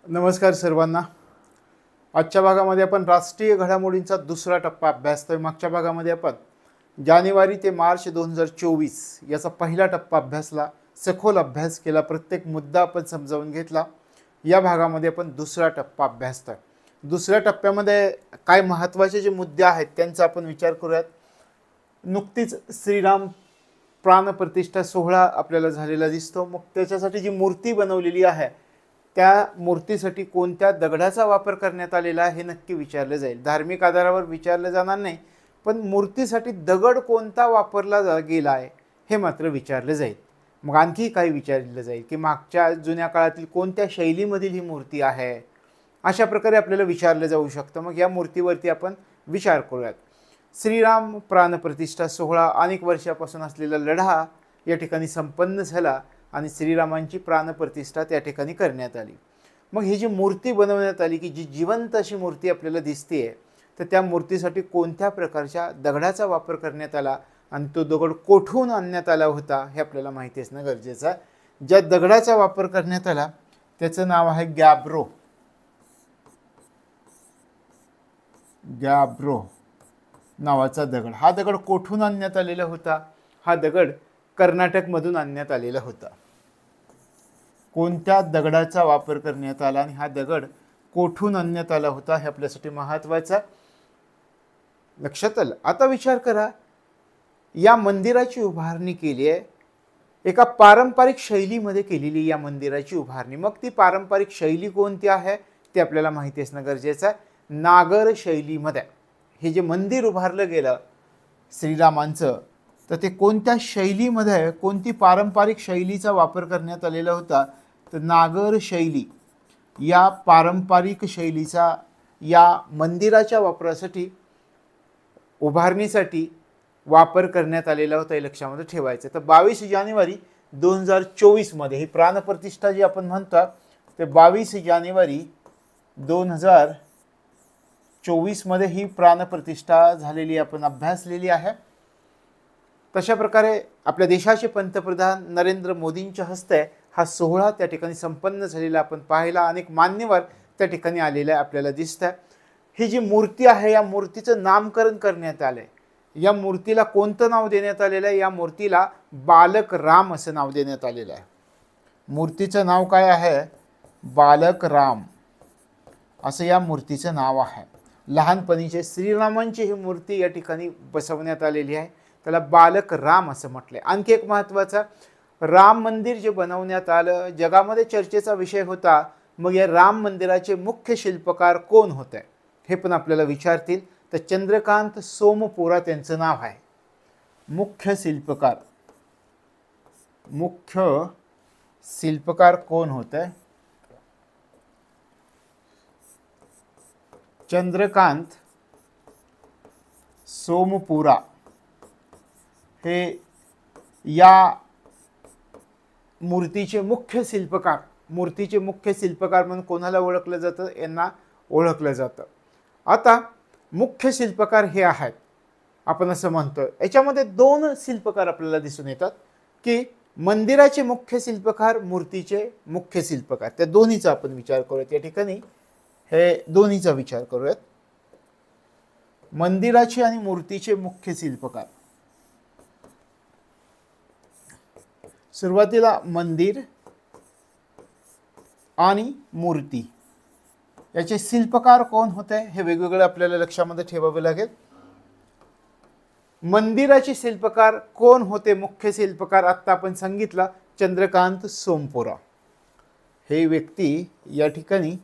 नमस्कार सर्वांना। आजच्या भागामध्ये आपण राष्ट्रीय घडामोडींचा दुसरा टप्पा अभ्यासतोय। मागच्या भागामध्ये आपण जानेवारी ते मार्च 2024 याचा पहिला टप्पा अभ्यासला, सखोल अभ्यास केला, प्रत्येक मुद्दा आपण समजावून घेतला। या भागामध्ये आपण दुसरा टप्पा अभ्यासतोय। दुसऱ्या टप्प्यामध्ये काय महत्त्वाचे जे मुद्दे आहेत त्यांचा आपण विचार करूयात। नुकतीच श्रीराम प्राणप्रतिष्ठा सोहळा आपल्याला झालेला दिसतो। मग त्याच्यासाठी जी मूर्ती बनवलेली आहे त्या मूर्तीसाठी कोणत्या दगडाचा वापर करण्यात आलेला आहे हे नक्की विचारले जाईल। धार्मिक आधारावर विचारले जाणार नाही, पण मूर्तीसाठी दगड कोणता वापरला गेला आहे हे मात्र विचारले जाईल। मग आणखी काही विचारले जाईल की मागच्या जुन्या काळातील कोणत्या शैलीमधील ही मूर्ती आहे, अशा प्रकारे आपल्याला विचारले जाऊ शकतं। मग या मूर्तीवरती आपण विचार करूयात। श्रीराम प्राणप्रतिष्ठा सोहळा अनेक वर्षापासून असलेला लढा या ठिकाणी संपन्न झाला आणि श्रीरामांची प्राणप्रतिष्ठा त्या ठिकाणी करण्यात आली। मग ही जी मूर्ती बनवण्यात आली की जी जिवंत अशी मूर्ती आपल्याला दिसतेय, तर त्या मूर्तीसाठी कोणत्या प्रकारच्या दगडाचा वापर करण्यात आला आणि तो दगड कोठून आणण्यात आला होता हे आपल्याला माहिती असणं गरजेचं आहे। ज्या दगडाचा वापर करण्यात आला त्याचं नाव आहे गॅब्रो। गॅब्रो नावाचा दगड। हा दगड कोठून आणण्यात आलेला होता? हा दगड कर्नाटकमधून आणण्यात आलेला होता। कोणत्या दगडाचा वापर करण्यात आला आणि हा दगड कोठून आणण्यात आला होता हे आपल्यासाठी महत्त्वाचं लक्षात आलं। आता विचार करा, या मंदिराची उभारणी केली आहे एका पारंपरिक शैलीमध्ये केलेली या मंदिराची उभारणी। मग ती पारंपरिक शैली कोणती आहे ते आपल्याला माहिती असणं गरजेचं आहे। नागर शैलीमध्ये हे जे मंदिर उभारलं गेलं श्रीरामांचं, तर ते कोणत्या शैलीमध्ये, कोणती पारंपरिक शैलीचा वापर करण्यात आलेला होता? तर नागर शैली या पारंपरिक शैलीचा या मंदिराच्या वापरासाठी, उभारणीसाठी वापर करण्यात आलेला होता हे लक्षामध्ये ठेवायचं। तर 22 जानेवारी 2024 मध्ये ही प्राणप्रतिष्ठा जी आपण म्हणतो ते 22 जानेवारी 2024 मध्ये ही प्राणप्रतिष्ठा झालेली आपण अभ्यासलेली आहे। तशा प्रकारे आपल्या देशाचे पंतप्रधान नरेंद्र मोदींच्या हस्ते हा सोहळा त्या ठिकाणी संपन्न झालेला आपण पाहिला। अनेक मान्यवर त्या ठिकाणी आलेले आपल्याला दिसतं। ही जी मूर्ती आहे या मूर्तीचं नामकरण करण्यात आलंय। या मूर्तीला कोणतं नाव देण्यात आलेलं आहे? या मूर्तीला बालक राम असं नाव देण्यात आलेलं आहे। मूर्तीचं नाव काय आहे? बालक राम असं या मूर्तीचं नाव आहे। लहानपणीचे श्रीरामांची ही मूर्ती या ठिकाणी बसवण्यात आलेली आहे, त्याला बालक राम असं म्हटलंय। आणखी एक महत्त्वाचा, राम मंदिर जे बनवण्यात आलं जगामध्ये चर्चेचा विषय होता। मग या राम मंदिराचे मुख्य शिल्पकार कोण होते हे पण आपल्याला विचारतील। तर चंद्रकांत सोमपुरा त्यांचं नाव आहे। मुख्य शिल्पकार कोण होते? चंद्रकांत सोमपुरा हे या मूर्तीचे मुख्य शिल्पकार म्हणून कोणाला ओळखलं जातं? यांना ओळखलं जातं। आता मुख्य शिल्पकार हे आहेत आपण असं म्हणतोय। याच्यामध्ये दोन शिल्पकार आपल्याला दिसून येतात की मंदिराचे मुख्य शिल्पकार, मूर्तीचे मुख्य शिल्पकार, त्या दोन्हीचा आपण विचार करूयात। या ठिकाणी हे दोन्हीचा विचार करूयात, मंदिराचे आणि मूर्तीचे मुख्य शिल्पकार। सुरुवातीला मंदिर आणि मूर्ती याचे शिल्पकार कोण होते हे वेगवेगळे आपल्याला लक्षामध्ये ठेवावे लागेल। मंदिराचे शिल्पकार कोण होते? मुख्य शिल्पकार आत्ता आपण सांगितला चंद्रकांत सोमपुरा हे व्यक्ती या ठिकाणी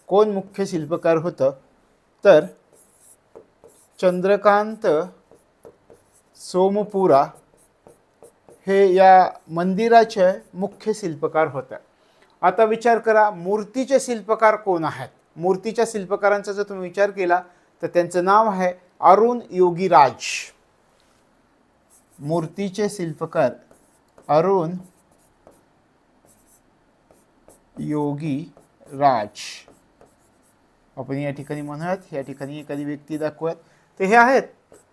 कोण मुख्य शिल्पकार होतं? तर चंद्रकांत सोमपुरा हे या मंदिराचे मुख्य शिल्पकार होते। आता विचार करा, मूर्तीचे शिल्पकार कोण आहेत? मूर्तीच्या शिल्पकारांचा जर तुम्ही विचार केला तर त्यांचं नाव आहे अरुण योगीराज। मूर्तीचे शिल्पकार अरुण योगीराज आपण या ठिकाणी म्हणूयात। या ठिकाणी एखादी व्यक्ती दाखवूयात। ते हे आहेत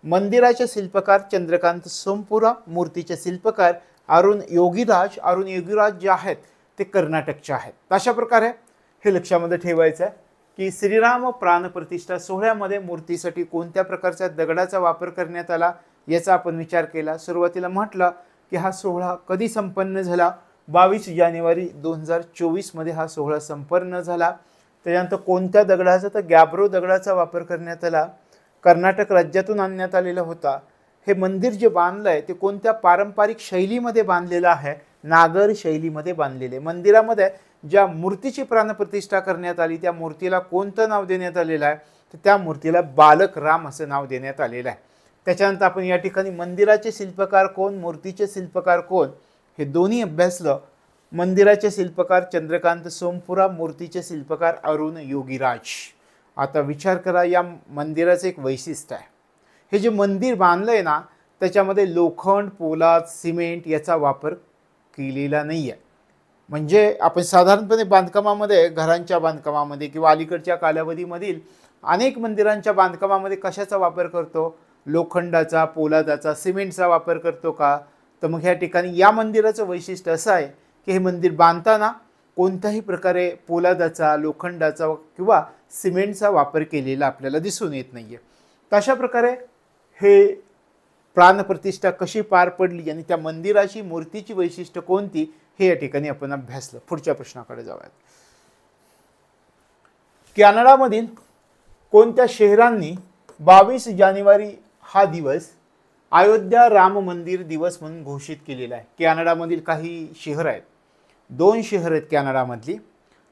मंदिराचे शिल्पकार चंद्रकांत सोमपुरा, मूर्तीचे शिल्पकार अरुण योगीराज। अरुण योगीराज जे आहेत ते कर्नाटकचे आहेत। अशा प्रकारे हे लक्षामध्ये ठेवायचं आहे की श्रीराम प्राणप्रतिष्ठा सोहळ्यामध्ये मूर्तीसाठी कोणत्या प्रकारच्या दगडाचा वापर करण्यात आला याचा आपण विचार केला. सुरुवातीला म्हटलं की हा सोहळा कधी संपन्न झाला, 22 जानेवारी 2024 मध्ये हा सोहळा संपन्न झाला. त्याच्यानंतर कोणत्या दगडाचा, तर गॅब्रो दगडाचा वापर करण्यात आला. कर्नाटक राज्यातून आणण्यात आलेला होता. हे मंदिर जे बांधलं आहे ते कोणत्या पारंपरिक शैलीमध्ये बांधलेलं आहे, नागर शैलीमध्ये बांधलेले. मंदिरामध्ये ज्या मूर्तीची प्राणप्रतिष्ठा करण्यात आली त्या मूर्तीला कोणतं नाव देण्यात आलेलं आहे, तर त्या मूर्तीला बालक राम असं नाव देण्यात आलेलं आहे. त्याच्यानंतर आपण या ठिकाणी मंदिराचे शिल्पकार कोण, मूर्तीचे शिल्पकार कोण हे दोन्ही अभ्यासलं. मंदिराचे शिल्पकार चंद्रकांत सोमपुरा, मूर्तीचे शिल्पकार अरुण योगीराज. आता विचार करा, या मंदिराचं एक वैशिष्ट्य आहे, हे जे मंदिर बांधलं आहे ना त्याच्यामध्ये लोखंड, पोलाद, सिमेंट याचा वापर केलेला नाही आहे. म्हणजे आपण साधारणपणे बांधकामामध्ये, घरांच्या बांधकामामध्ये किंवा अलीकडच्या कालावधीमधील अनेक मंदिरांच्या बांधकामामध्ये कशाचा वापर करतो, लोखंडाचा, पोलादाचा, सिमेंटचा वापर करतो का, तर मग ह्या ठिकाणी या मंदिराचं वैशिष्ट्य असं आहे की हे मंदिर बांधताना कोणत्याही प्रकारे पोलादाचा, लोखंडाचा किंवा सिमेंटचा वापर केलेला आपल्याला दिसून येत नाही आहे. तशा प्रकारे हे प्राणप्रतिष्ठा कशी पार पडली आणि त्या मंदिराची, मूर्तीची वैशिष्ट्य कोणती हे या ठिकाणी आपण अभ्यासलं. पुढच्या प्रश्नाकडे जाऊयात. कॅनडामधील कोणत्या शहरांनी 22 जानेवारी हा दिवस अयोध्या राम मंदिर दिवस म्हणून घोषित केलेला आहे? कॅनडामधील काही शहर आहेत, 2 शहर आहेत कॅनडामधली.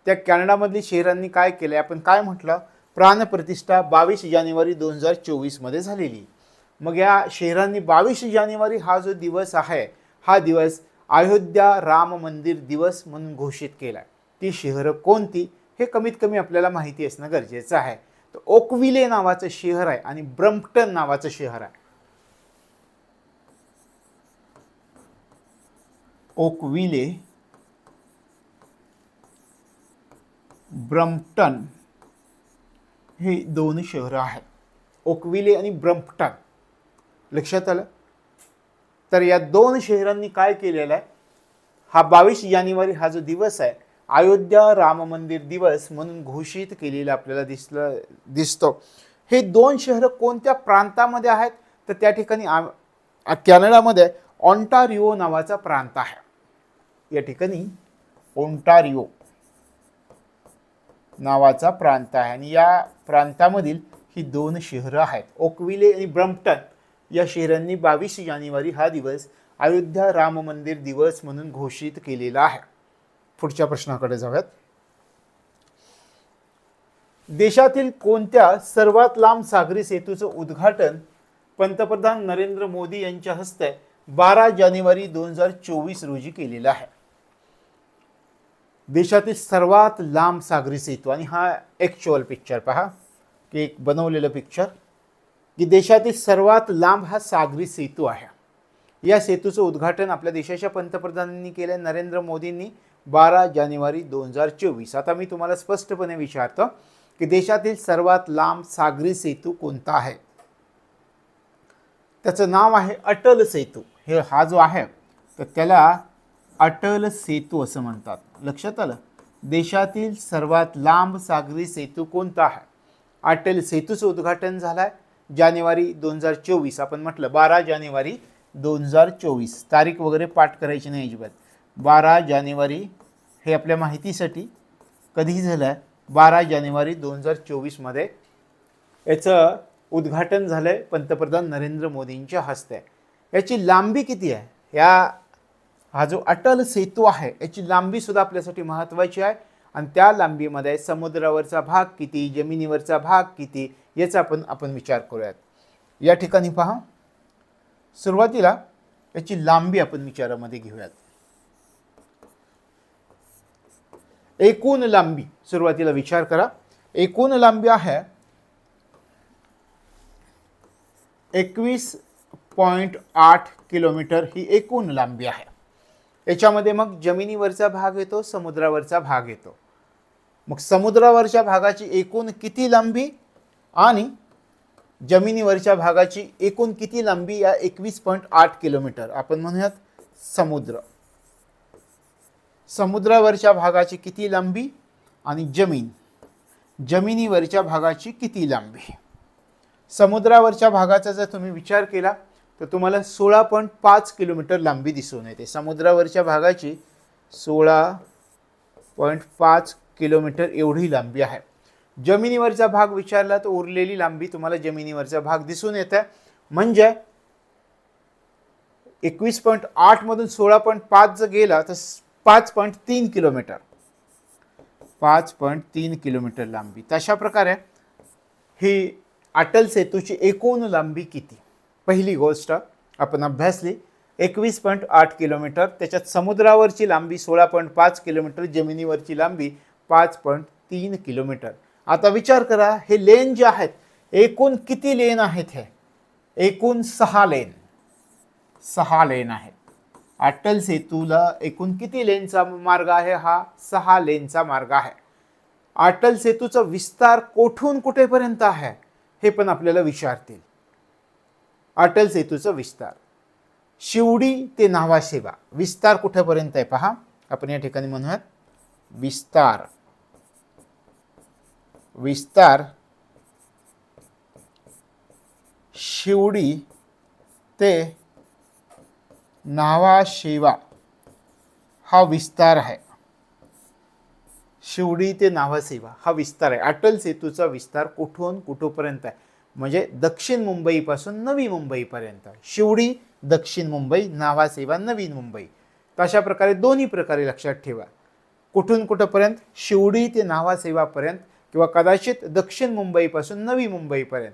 त्या कॅनडामधली शहरांनी काय केलं, आपण काय म्हटलं, प्राणप्रतिष्ठा 22 जानेवारी 2024 मध्ये झालेली. मग या शहरांनी 22 जानेवारी हा जो दिवस आहे हा दिवस अयोध्या राम मंदिर दिवस म्हणून घोषित केला. ती शहरं कोणती हे कमीत कमी आपल्याला माहिती असणं गरजेचं आहे. तर ओकविले नावाचं शहर आहे आणि ब्रम्पटन नावाचं शहर आहे. ओकविले, ब्रम्पटन हे 2 शहरं आहेत. ओकविले आणि ब्रम्पटन. लक्षात आलं? तर या 2 शहरांनी काय केलेलं आहे, हा 22 जानेवारी हा जो दिवस आहे अयोध्या राम मंदिर दिवस म्हणून घोषित केलेला आपल्याला दिसतो. हे 2 शहरं कोणत्या प्रांतामध्ये आहेत, तर त्या ठिकाणी कॅनडामध्ये ऑन्टारियो नावाचा प्रांत आहे. या ठिकाणी ओंटारियो नावाचा प्रांत आहे आणि या प्रांतामधील ही 2 शहरं आहेत. ओकविले आणि ब्रम्पटन या शहरांनी 22 जानेवारी हा दिवस अयोध्या राम मंदिर दिवस म्हणून घोषित केलेला आहे. पुढच्या प्रश्नाकडे जाऊयात. देशातील कोणत्या सर्वात लांब सागरी सेतूचं उद्घाटन पंतप्रधान नरेंद्र मोदी यांच्या हस्ते 12 जानेवारी 2024 रोजी केलेलं आहे? देशातील सर्वात लांब सागरी सेतू, आणि हा ॲक्च्युअल पिक्चर पहा की एक बनवलेलं पिक्चर की देशातील सर्वात लांब हा सागरी सेतू आहे. या सेतूचं उद्घाटन आपल्या देशाच्या पंतप्रधानांनी केले, नरेंद्र मोदींनी 12 जानेवारी 2024. आता मी तुम्हाला स्पष्टपणे विचारतो की देशातील सर्वात लांब सागरी सेतू कोणता आहे? त्याचं नाव आहे अटल सेतू. हा जो आहे तर त्याला अटल सेतू असं म्हणतात. लक्षात आलं? देशातील सर्वात लांब सागरी सेतू कोणता आहे? अटल सेतूचं उद्घाटन झालंय जानेवारी 2024. आपण म्हटलं 12 जानेवारी 2024. तारीख वगैरे पाठ करायची नाही अजिबात. 12 जानेवारी हे आपल्या माहितीसाठी कधी झालं आहे, 12 जानेवारी 2024 मध्ये याचं उद्घाटन झालं आहे पंतप्रधान नरेंद्र मोदींच्या हस्ते. याची लांबी किती आहे, हा जो अटल सेतू आहे याची लांबी सुद्धा आपल्यासाठी महत्त्वाची आहे. आणि त्या लांबीमध्ये समुद्रावरचा भाग किती, जमिनीवरचा भाग किती याचा आपण विचार करूयात. या ठिकाणी पहा, सुरुवातीला याची लांबी आपण विचारामध्ये घेऊयात. एकूण लांबी सुरुवातीला विचार करा. एकूण लांबी आहे 21.8 किलोमीटर. ही एकूण लांबी आहे. याच्यामध्ये मग जमिनीवरचा भाग येतो, समुद्रावरचा भाग येतो. मग समुद्रावरच्या भागाची एकूण किती लांबी आणि जमिनीवरच्या भागाची एकूण किती लांबी या 21.8 किलोमीटर आपण म्हणूयात समुद्रावरच्या भागाची किती लांबी आणि जमिनीवरच्या भागाची किती लांबी. समुद्रावरच्या भागाचा जर तुम्ही विचार केला तर तुम्हाला 16.5 किलोमीटर लांबी दिसून येते. समुद्रावरच्या भागाची 16.5 किलोमीटर एवढी लांबी आहे. जमिनीवरचा भाग विचारला तर उरलेली लांबी तुम्हाला जमिनीवरचा भाग दिसून येते. म्हणजे 21.8 मधून 16.5 जर गेला तर 5.3 किलोमीटर 5.3 किलोमीटर लांबी. तशा प्रकारे ही अटल सेतूची एकूण लांबी किती. पहिली गोष्ट आपण अभ्यासली 21.8 किलोमीटर, त्याच्यात समुद्रावरची लांबी 16.5 किलोमीटर, जमिनीवरची लांबी 5.3 किलोमीटर. आता विचार करा हे लेन जे आहेत एकूण किती लेन आहेत. हे एकूण 6 लेन आहेत. अटल सेतूला एकूण किती लेनचा मार्ग आहे. हा 6 लेनचा मार्ग आहे. अटल सेतूचा विस्तार कोठून कुठेपर्यंत आहे हे पण आपल्याला विचारतील. अटल सेतूचा विस्तार शिवडी ते न्हावाशेवा विस्तार कुठेपर्यंत आहे पहा. आपण या ठिकाणी म्हणूयात विस्तार शिवडी ते न्हावाशेवा हा विस्तार आहे. शिवडी ते न्हावाशेवा हा विस्तार आहे. अटल सेतूचा विस्तार कुठून कुठपर्यंत आहे म्हणजे दक्षिण मुंबईपासून नवी मुंबईपर्यंत. शिवडी दक्षिण मुंबई, न्हावाशेवा नवीन मुंबई. तशा प्रकारे दोन्ही प्रकारे लक्षात ठेवा. कुठून कुठपर्यंत शिवडी ते न्हावाशेवापर्यंत किंवा कदाचित दक्षिण मुंबईपासून नवी मुंबईपर्यंत.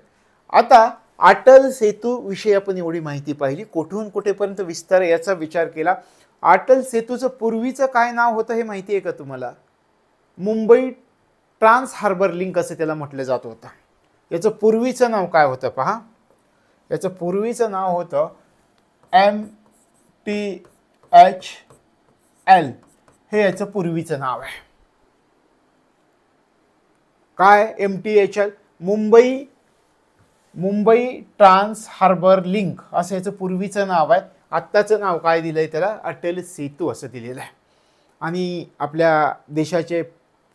आता अटल सेतू विषयी आपण एवढी माहिती पाहिली. कुठून कुठेपर्यंत विस्तार याचा विचार केला. अटल सेतूचं पूर्वीचं काय नाव होतं हे माहिती आहे का तुम्हाला. मुंबई ट्रान्स हार्बर लिंक असं त्याला म्हटलं जात होतं. याचं पूर्वीचं नाव काय होतं पहा. याचं पूर्वीचं नाव होतं MTHL हे याचं पूर्वीचं नाव आहे. काय MTHL Mumbai trans harbour link असं याचं पूर्वीचं नाव आहे. आत्ताचं नाव काय दिलंय त्याला अटल सेतू असं दिलेलं आहे. आणि आपल्या देशाचे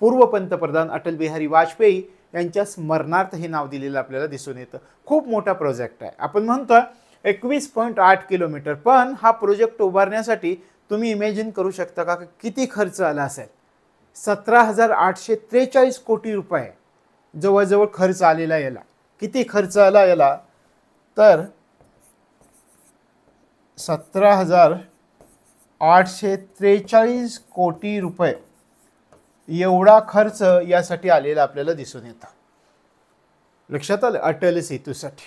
पूर्व पंतप्रधान अटल बिहारी वाजपेयी यांच्या स्मरणार्थ हे नाव दिलेलं आपल्याला दिसून येतं. खूप मोठा प्रोजेक्ट आहे. आपण म्हणतोय 21.8 किलोमीटर, पण हा प्रोजेक्ट उभारण्यासाठी तुम्ही इमॅजिन करू शकता का किती खर्च आला असेल. 17,843 कोटी रुपये जवळजवळ खर्च आलेला याला. किती खर्च आला याला तर 17,843 कोटी रुपये एवढा खर्च यासाठी आलेला आपल्याला दिसून येतं. लक्षात आलं अटल सेतूसाठी.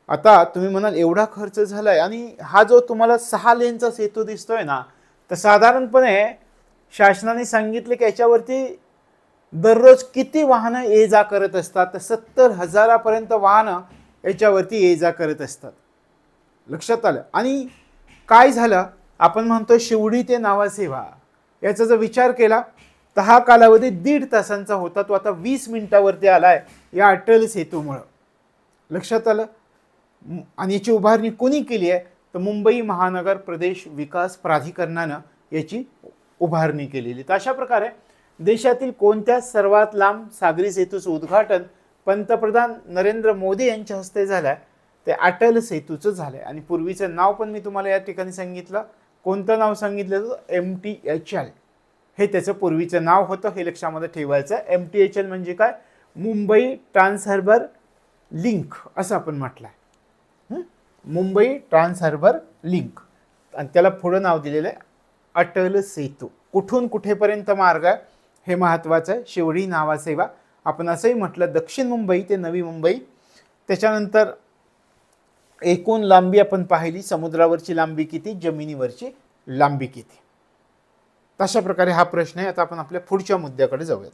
आता तुम्ही म्हणाल एवढा खर्च झालाय आणि हा जो तुम्हाला 6 लेनचा सेतू दिसतोय ना तर साधारणपणे शासनाने सांगितले की याच्यावरती दररोज किती वाहनं ये जा करत असतात तर 70,000पर्यंत वाहनं याच्यावरती ये जा करत असतात. लक्षात आलं. आणि काय झालं आपण म्हणतो शिवडी ते न्हावाशेवा याचा जर विचार केला तर हा कालावधी 1.5 तासांचा होता, तो आता 20 मिनिटावरती आलाय या अटल सेतूमुळं. लक्षात आलं. आणि याची उभारणी कोणी केली आहे तर मुंबई महानगर प्रदेश विकास प्राधिकरणानं याची उभारणी केलेली. तर अशा प्रकारे देशातील कोणत्या सर्वात लांब सागरी सेतूचं उद्घाटन पंतप्रधान नरेंद्र मोदी यांच्या हस्ते झालंय ते अटल सेतूचं झालंय. आणि पूर्वीचं नाव पण मी तुम्हाला या ठिकाणी सांगितलं. कोणतं नाव सांगितलं तर MTHL हे त्याचं पूर्वीचं नाव होतं. हे लक्षामध्ये ठेवायचं. MTHL म्हणजे काय मुंबई ट्रान्स हार्बर लिंक असं आपण म्हटलंय. मुंबई ट्रान्स हार्बर लिंक आणि त्याला पुढं नाव दिलेलं आहे अटल सेतू. कुठून कुठेपर्यंत मार्ग आहे हे महत्त्वाचं आहे. शिवडी न्हावाशेवा आपण असंही म्हटलं दक्षिण मुंबई ते नवी मुंबई. त्याच्यानंतर एकूण लांबी आपण पाहिली. समुद्रावरची लांबी किती, जमिनीवरची लांबी किती. तशा प्रकारे हा प्रश्न आहे. आता आपण आपल्या पुढच्या मुद्द्याकडे जाऊयात.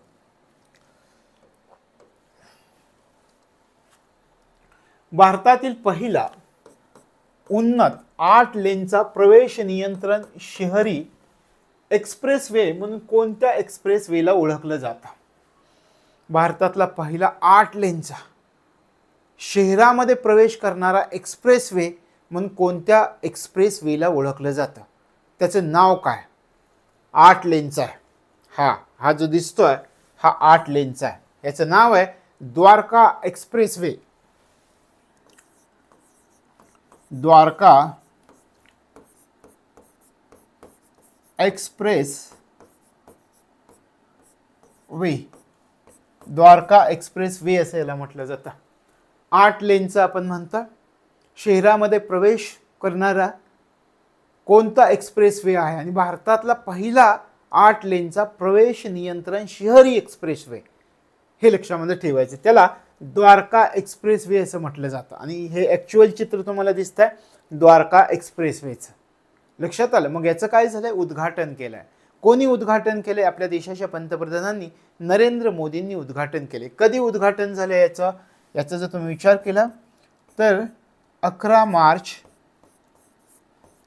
भारतातील पहिला उन्नत 8 लेनचा प्रवेश नियंत्रण शहरी एक्सप्रेसवे म्हणून कोणत्या एक्सप्रेसवेला ओळखलं जातं. भारतातला पहिला 8 लेनचा शहरामध्ये प्रवेश करणारा एक्सप्रेसवे म्हणून कोणत्या एक्सप्रेसवेला ओळखलं जातं. त्याचं नाव काय. 8 लेनचा आहे. हा जो दिसतोय हा 8 लेनचा आहे. याचं नाव आहे Dwarka expressway. Dwarka express way, Dwarka express way असं याला म्हटलं जातं. 8 लेनचा आपण म्हणतो. शहरामध्ये प्रवेश करणारा कोणता एक्सप्रेस वे आहे आणि भारतातला पहिला 8 लेनचा प्रवेश नियंत्रण शहरी एक्सप्रेस वे, हे लक्षामध्ये ठेवायचं. त्याला द्वारका एक्सप्रेस वे असं म्हटलं जातं. आणि हे ॲक्च्युअल चित्र तुम्हाला दिसतंय द्वारका एक्सप्रेस वेचं. लक्षात आलं. मग याचं काय झालंय, उद्घाटन केलंय. कोणी उद्घाटन केलंय? आपल्या देशाच्या पंतप्रधानांनी नरेंद्र मोदींनी उद्घाटन केले. कधी उद्घाटन झालं याचा जर तुम्ही विचार केला तर 11 मार्च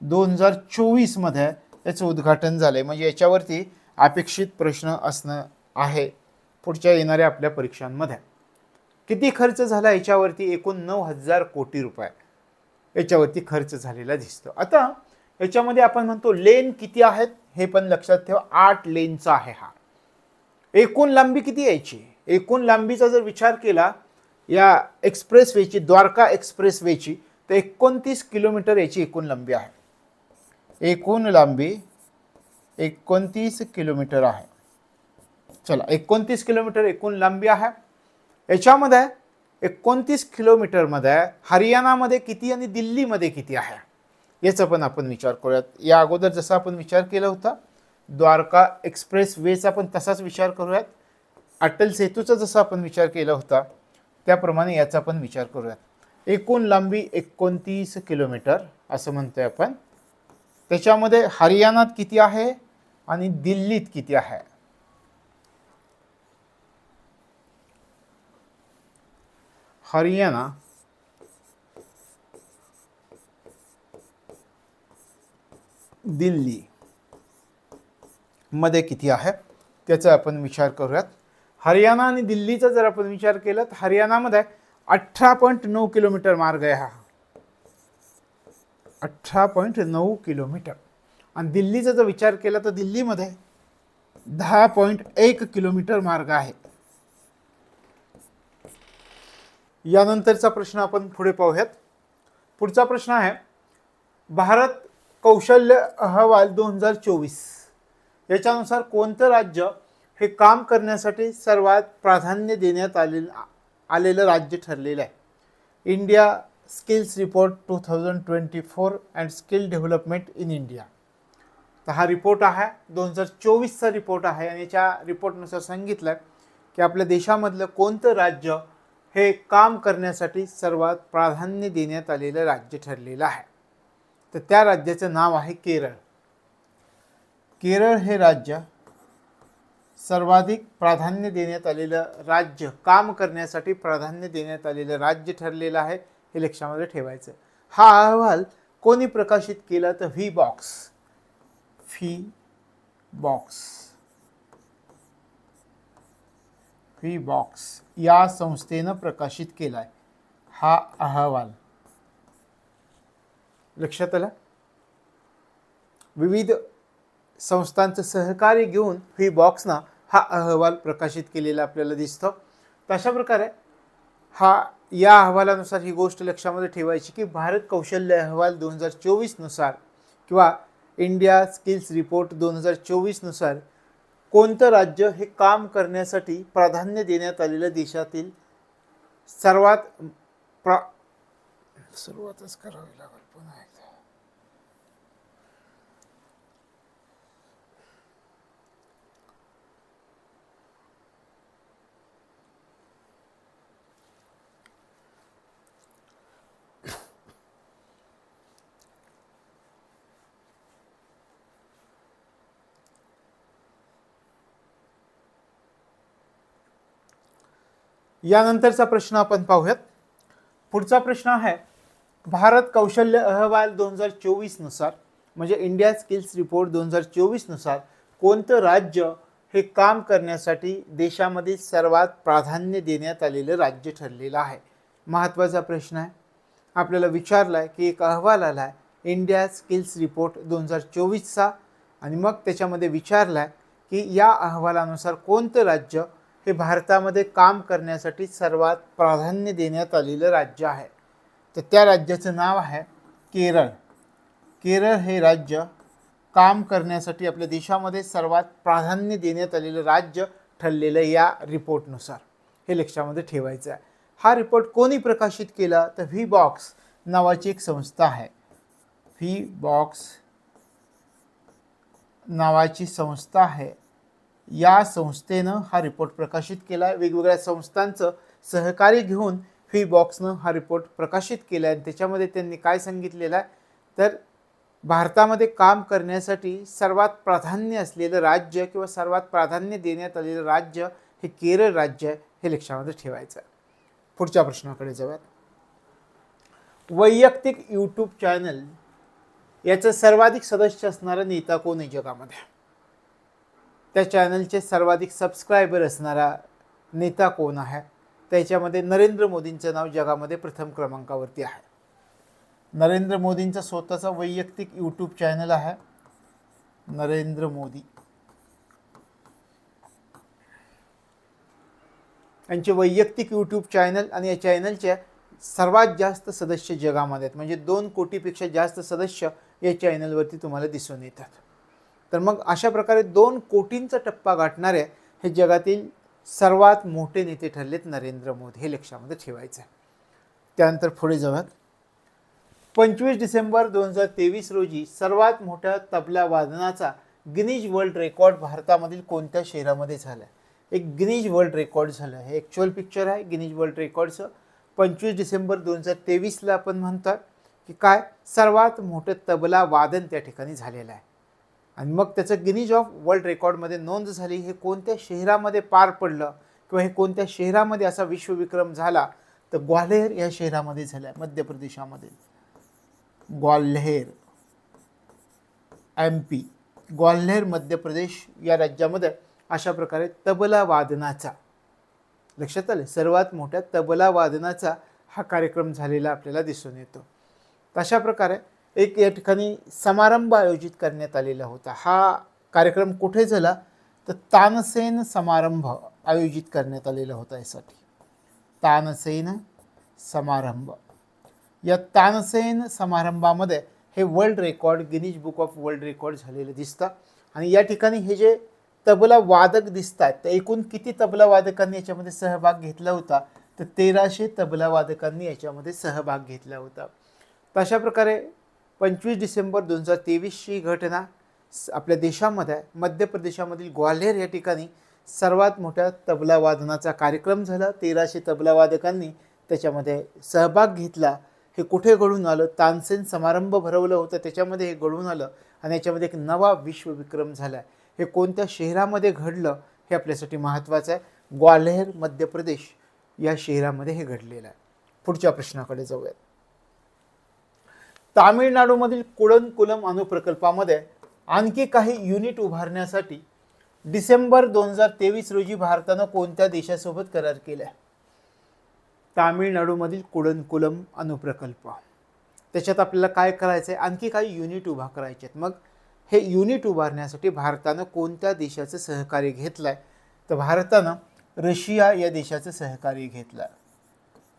2024 मध्ये याचं उद्घाटन झालंय. म्हणजे याच्यावरती अपेक्षित प्रश्न असणं आहे पुढच्या येणाऱ्या आपल्या परीक्षांमध्ये. किती खर्च झाला याच्यावरती? एकूण 9,000 कोटी रुपये याच्यावरती खर्च झालेला दिसतो. आता याच्यामध्ये आपण म्हणतो लेन किती आहेत हे पण लक्षात ठेवा. 8 लेनचा आहे हा. एकूण लांबी किती यायची? एकूण लांबीचा जर विचार केला या एक्सप्रेसवेची, द्वारका एक्सप्रेसवेची, तर 29 किलोमीटर याची एकूण लांबी आहे. एकूण लांबी 29 किलोमीटर आहे. चला, 29 किलोमीटर एकूण लांबी आहे. याच्यामध्ये 29 किलोमीटरमध्ये हरियाणामध्ये किती आणि दिल्लीमध्ये किती आहे याचा पण आपण विचार करूयात. या अगोदर जसा आपण विचार केला होता द्वारका एक्सप्रेस वेचा पण तसाच विचार करूयात. अटल सेतूचा जसा आपण विचार केला होता त्याप्रमाणे याचा पण विचार करूयात. एकूण लांबी 29 किलोमीटर असं म्हणतोय आपण. त्याच्यामध्ये हरियाणात किती आहे आणि दिल्लीत किती आहे? हरियाणा दिल्ली मध्ये किती आहे त्याचा आपण विचार करूयात. हरियाणा आणि दिल्लीचा जर आपण विचार केला तर हरियाणामध्ये 18.9 किलोमीटर मार्ग आहे हा. 18.9 किलोमीटर. आणि दिल्लीचा जर विचार केला तर दिल्लीमध्ये 10.1 किलोमीटर मार्ग आहे. यानंतरचा प्रश्न आपण पुढे पाहूयात. पुढचा प्रश्न आहे भारत कौशल्य अहवाल 2024 याच्यानुसार कोणतं राज्य हे काम करण्यासाठी सर्वात प्राधान्य देण्यात आलेलं राज्य ठरलेलं आहे? India skills report 2024 and skill development in India. तर हा रिपोर्ट आहे 2024चा रिपोर्ट आहे. आणि याच्या रिपोर्टनुसार सांगितलं की आपल्या देशामधलं कोणतं राज्य हे काम करण्यासाठी सर्वात प्राधान्य देण्यात आलेलं राज्य ठरलेलं आहे. तर त्या राज्याचं नाव आहे केरळ. केरळ हे राज्य सर्वाधिक प्राधान्य देण्यात आलेलं राज्य, काम करण्यासाठी प्राधान्य देण्यात आलेलं राज्य ठरलेलं आहे. हे लक्षामध्ये ठेवायचं. हा अहवाल कोणी प्रकाशित केला तर व्ही बॉक्स या संस्थेनं प्रकाशित केलाय हा अहवाल. लक्षात आलं. विविध संस्थांचं सहकार्य घेऊन व्ही बॉक्सनं हा अहवाल प्रकाशित केलेला आपल्याला दिसतो. तशा प्रकारे या अहवालानुसार ही गोष्ट लक्षामध्ये ठेवायची की भारत कौशल्य अहवाल 2024 नुसार किंवा इंडिया स्किल्स रिपोर्ट 2024 नुसार कोणतं राज्य हे काम करण्यासाठी प्राधान्य देण्यात आलेल्या देशातील सुरुवातच करावी लागेल पुन्हा एकदा. यानंतरचा प्रश्न आपण पाहूयात. पुढचा प्रश्न आहे भारत कौशल्य अहवाल 2024 नुसार म्हणजे इंडिया स्किल्स रिपोर्ट 2024 नुसार कोणतं राज्य हे काम करण्यासाठी देशामध्ये सर्वात प्राधान्य देण्यात आलेलं राज्य ठरलेलं आहे? महत्त्वाचा प्रश्न आहे. आपल्याला विचारला आहे की एक अहवाल आला आहे इंडिया स्किल्स रिपोर्ट 2024चा आणि मग त्याच्यामध्ये विचारला आहे की या अहवालानुसार कोणतं राज्य हे भारतामध्ये काम करण्यासाठी सर्वात प्राधान्य देण्यात आलेलं राज्य आहे, तर त्या राज्याचं नाव आहे केरळ. केरळ हे राज्य काम करण्यासाठी आपल्या देशामध्ये सर्वात प्राधान्य देण्यात आलेलं राज्य ठरलेलं या रिपोर्टनुसार, हे लक्षामध्ये ठेवायचं आहे. हा रिपोर्ट कोणी प्रकाशित केला, तर व्ही बॉक्स नावाची एक संस्था आहे. व्ही बॉक्स नावाची संस्था आहे. या संस्थेनं हा रिपोर्ट प्रकाशित केला. वेगवेगळ्या संस्थांचं सहकार्य घेऊन व्ही बॉक्सनं हा रिपोर्ट प्रकाशित केला आहे. त्याच्यामध्ये त्यांनी काय सांगितलेलं आहे, तर भारतामध्ये काम करण्यासाठी सर्वात प्राधान्य असलेलं राज्य किंवा सर्वात प्राधान्य देण्यात आलेलं राज्य हे केरळ राज्य आहे, हे लक्षामध्ये ठेवायचं आहे. पुढच्या प्रश्नाकडे जाऊयात. वैयक्तिक यूट्यूब चॅनल याचं सर्वाधिक सदस्य असणारा नेता कोण आहे जगामध्ये? त्या चॅनलचे सर्वाधिक सबस्क्रायबर असणारा नेता कोण आहे? त्याच्यामध्ये नरेंद्र मोदींचं नाव जगामध्ये प्रथम क्रमांकावरती आहे. नरेंद्र मोदींचा स्वतःचा वैयक्तिक यूट्यूब चॅनल आहे. नरेंद्र मोदी यांचे वैयक्तिक यूट्यूब चॅनल आणि या चॅनलचे सर्वात जास्त सदस्य जगामध्ये आहेत, म्हणजे 2 कोटीपेक्षा जास्त सदस्य या चॅनलवरती तुम्हाला दिसून येतात. तर मग अशा प्रकारे 2 कोटींचा टप्पा गाठणारे हे जगातील सर्वात मोठे नेते ठरलेत नरेंद्र मोदी, हे लक्षामध्ये ठेवायचं आहे. त्यानंतर पुढे जाऊयात. 25 डिसेंबर 2023 रोजी सर्वात मोठ्या तबला वादनाचा गिनीज वर्ल्ड रेकॉर्ड भारतामधील कोणत्या शहरामध्ये झाला? एक गिनीज वर्ल्ड रेकॉर्ड झालं. हे ॲक्च्युअल पिक्चर आहे गिनीज वर्ल्ड रेकॉर्डचं. 25 डिसेंबर 2023ला आपण म्हणतात की काय सर्वात मोठं तबला वादन त्या ठिकाणी झालेलं आहे. आणि मग त्याचं गिनीज ऑफ वर्ल्ड रेकॉर्डमध्ये नोंद झाली. हे कोणत्या शहरामध्ये पार पडलं किंवा हे कोणत्या शहरामध्ये असा विश्वविक्रम झाला, तर ग्वाल्हेर या शहरामध्ये झाला आहे, मध्य प्रदेशामध्ये. ग्वाल्हेर MP, ग्वाल्हेर मध्य प्रदेश या राज्यामध्ये अशा प्रकारे तबला वादनाचा, लक्षात आलं, सर्वात मोठ्या तबला वादनाचा हा कार्यक्रम झालेला आपल्याला दिसून येतो. अशा प्रकारे एक या ठिकाणी समारंभ आयोजित करण्यात आलेला होता. हा कार्यक्रम कुठे झाला, तर तानसेन समारंभ आयोजित करण्यात आलेला होता. यासाठी तानसेन समारंभ, या तानसेन समारंभामध्ये हे world record Guinness book of world record झालेलं दिसतं. आणि या ठिकाणी हे जे तबला वादक दिसतात, तर एकूण किती तबला वादकांनी याच्यामध्ये सहभाग घेतला होता, तर 1300 तबला वादकांनी याच्यामध्ये सहभाग घेतला होता. तर अशा प्रकारे 25 डिसेंबर 2023ची घटना आपल्या देशामध्ये मध्य प्रदेशामधील ग्वाल्हेर या ठिकाणी सर्वात मोठ्या तबला वादनाचा कार्यक्रम झाला. 1300 तबला वादकांनी त्याच्यामध्ये सहभाग घेतला. हे कुठे घडून आलं, तानसेन समारंभ भरवलं होतं त्याच्यामध्ये हे घडून आलं आणि याच्यामध्ये एक नवा विश्वविक्रम झाला. हे कोणत्या शहरामध्ये घडलं हे आपल्यासाठी महत्त्वाचं आहे. ग्वाल्हेर मध्य प्रदेश या शहरामध्ये हे घडलेलं आहे. पुढच्या प्रश्नाकडे जाऊयात. तामिळनाडूमधील कुडनकुलम अणुप्रकल्पामध्ये आणखी काही युनिट उभारण्यासाठी डिसेंबर 2023 रोजी भारतानं कोणत्या देशासोबत करार केला? तामिळनाडूमधील कुडनकुलम अणुप्रकल्प, त्याच्यात आपल्याला काय करायचं आहे, आणखी काही युनिट उभा करायचे आहेत. मग हे युनिट उभारण्यासाठी भारतानं कोणत्या देशाचं सहकार्य घेतलं आहे, तर भारतानं रशिया या देशाचं सहकार्य घेतलं आहे.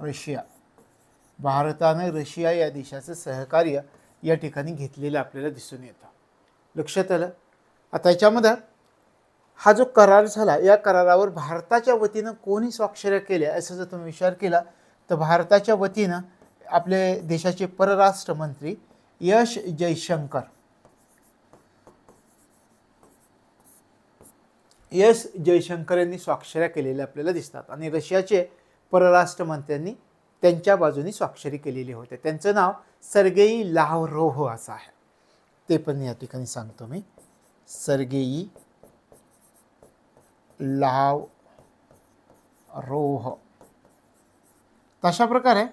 रशिया, भारतानं रशिया या देशाचं सहकार्य या ठिकाणी घेतलेलं आपल्याला दिसून येतं. लक्षात आलं. आता याच्यामध्ये हा जो करार झाला, या करारावर भारताच्या वतीनं कोणी स्वाक्षऱ्या केल्या असं जर तुम्ही विचार केला, तर भारताच्या वतीनं आपले देशाचे परराष्ट्र मंत्री एस जयशंकर यांनी स्वाक्षऱ्या केलेल्या आपल्याला दिसतात. आणि रशियाचे परराष्ट्र मंत्र्यांनी त्यांच्या बाजूने स्वाक्षरी केलेली होते. त्यांचं नाव सर्गेई लाव्रोव्ह असं आहे. ते पण या ठिकाणी सांगतो मी, सर्गेई लाव्रोव्ह. तशा प्रकारे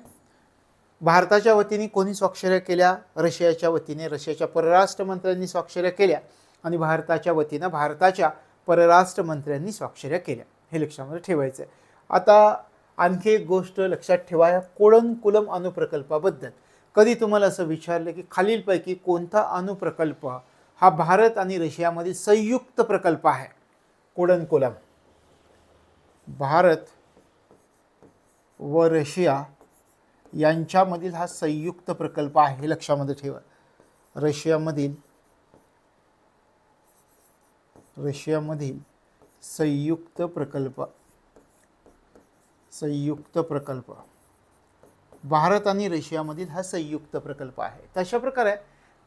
भारताच्या वतीने कोणी स्वाक्षऱ्या केल्या, रशियाच्या वतीने रशियाच्या परराष्ट्र मंत्र्यांनी स्वाक्षऱ्या केल्या आणि भारताच्या वतीनं भारताच्या परराष्ट्र मंत्र्यांनी स्वाक्षऱ्या केल्या. हे लक्षामध्ये ठेवायचं आहे. आता आणखी एक गोष्ट लक्षात ठेवा, या कुडनकुलम अणुप्रकल्पाबद्दल कधी तुम्हाला असं विचारलं की खालीलपैकी कोणता अणुप्रकल्प हा भारत आणि रशियामधील संयुक्त प्रकल्प आहे, कुडनकुलम. भारत व रशिया यांच्यामधील हा संयुक्त प्रकल्प आहे, हे लक्षामध्ये ठेवा. रशियामधील संयुक्त प्रकल्प भारत आणि रशियामधील हा संयुक्त प्रकल्प आहे. तशा प्रकारे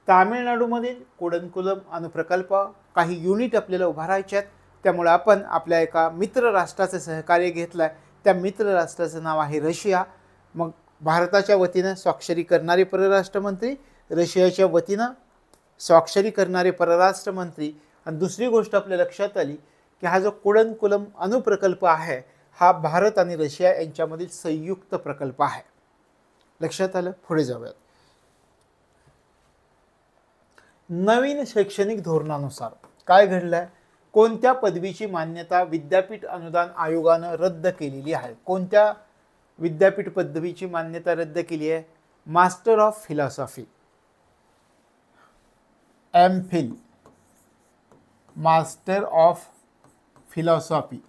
तामिळनाडूमधील कुडनकुलम अणुप्रकल्प काही युनिट आपल्याला उभारायचे आहेत. त्यामुळे आपण आपल्या एका मित्र राष्ट्राचं सहकार्य घेतलं आहे. त्या मित्र राष्ट्राचं नाव आहे रशिया. मग भारताच्या वतीनं स्वाक्षरी करणारे परराष्ट्र मंत्री, रशियाच्या वतीनं स्वाक्षरी करणारे परराष्ट्र मंत्री. आणि दुसरी गोष्ट आपल्या लक्षात आली की हा जो कुडनकुलम अणुप्रकल्प आहे हा भारत आणि रशिया यांच्यामधील संयुक्त प्रकल्प आहे. लक्षात आलं. पुढे जाऊयात. नवीन शैक्षणिक धोरणानुसार काय घडलंय? कोणत्या पदवीची मान्यता विद्यापीठ अनुदान आयोगानं रद्द केलेली आहे? कोणत्या विद्यापीठ पदवीची मान्यता रद्द केली आहे? Master of philosophy, MPhil, master of philosophy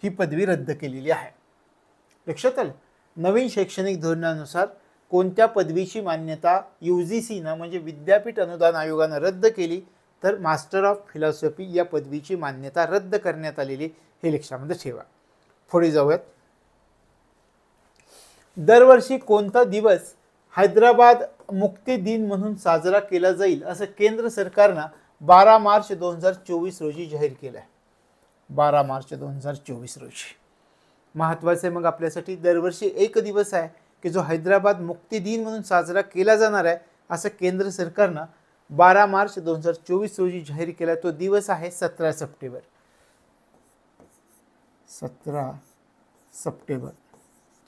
ही पदवी रद्द केलेली आहे. लक्षात आलं. नवीन शैक्षणिक धोरणानुसार कोणत्या पदवीची मान्यता UGCनं म्हणजे विद्यापीठ अनुदान आयोगानं रद्द केली? तर मास्टर ऑफ फिलॉसॉफी या पदवीची मान्यता रद्द करण्यात आलेली, हे लक्षामध्ये ठेवा. पुढे जाऊयात. दरवर्षी कोणता दिवस हैदराबाद मुक्ती दिन म्हणून साजरा केला जाईल असं केंद्र सरकारनं 12 मार्च 2024 रोजी जाहीर केलं आहे. 12 मार्च 2024 रोजी महत्त्वाचं आहे. मग आपल्यासाठी दरवर्षी एक दिवस आहे की जो हैदराबाद मुक्ती दिन म्हणून साजरा केला जाणार आहे असं केंद्र सरकारनं 12 मार्च 2024 रोजी जाहीर केला. तो दिवस आहे 17 सप्टेंबर. 17 सप्टेंबर.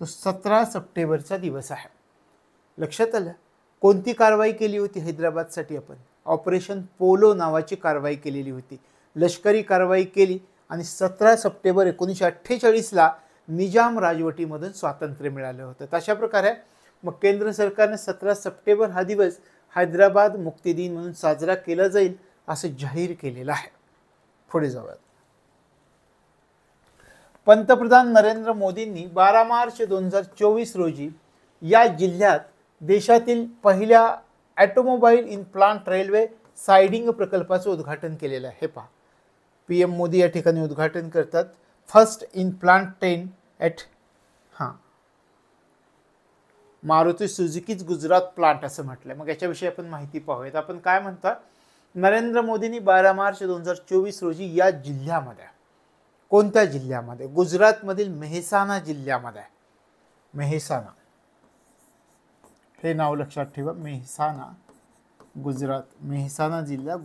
तो 17 सप्टेंबरचा दिवस आहे. लक्षात आलं. कोणती कारवाई केली होती हैदराबादसाठी? आपण ऑपरेशन पोलो नावाची कारवाई केलेली होती. लष्करी कारवाई केली आणि 17 सप्टेंबर 1948ला निजाम राजवटीमधून स्वातंत्र्य मिळालं होतं. तशा प्रकारे मग केंद्र सरकारने 17 सप्टेंबर हा दिवस हैदराबाद मुक्ती दिन म्हणून साजरा केला जाईल असं जाहीर केलेलं आहे. पुढे जाऊयात. पंतप्रधान नरेंद्र मोदींनी 12 मार्च 2024 रोजी या जिल्ह्यात देशातील पहिल्या ऑटोमोबाईल इन प्लांट रेल्वे सायडिंग प्रकल्पाचं उद्घाटन केलेलं आहे. हे पहा, PM मोदी या ठिकाणी उद्घाटन करतात. First in plant train at Maruti सुझुकीच गुजरात प्लांट असं म्हटलं. मग याच्याविषयी आपण माहिती पाहूयात. आपण काय म्हणता? नरेंद्र मोदींनी 12 मार्च 2024 रोजी या जिल्ह्यामध्ये, कोणत्या जिल्ह्यामध्ये? गुजरातमधील मेहसाणा जिल्ह्यामध्ये. मेहसाणा हे नाव लक्षात ठेवा. मेहसाणा, गुजरात. मेहसाणा जिल्हा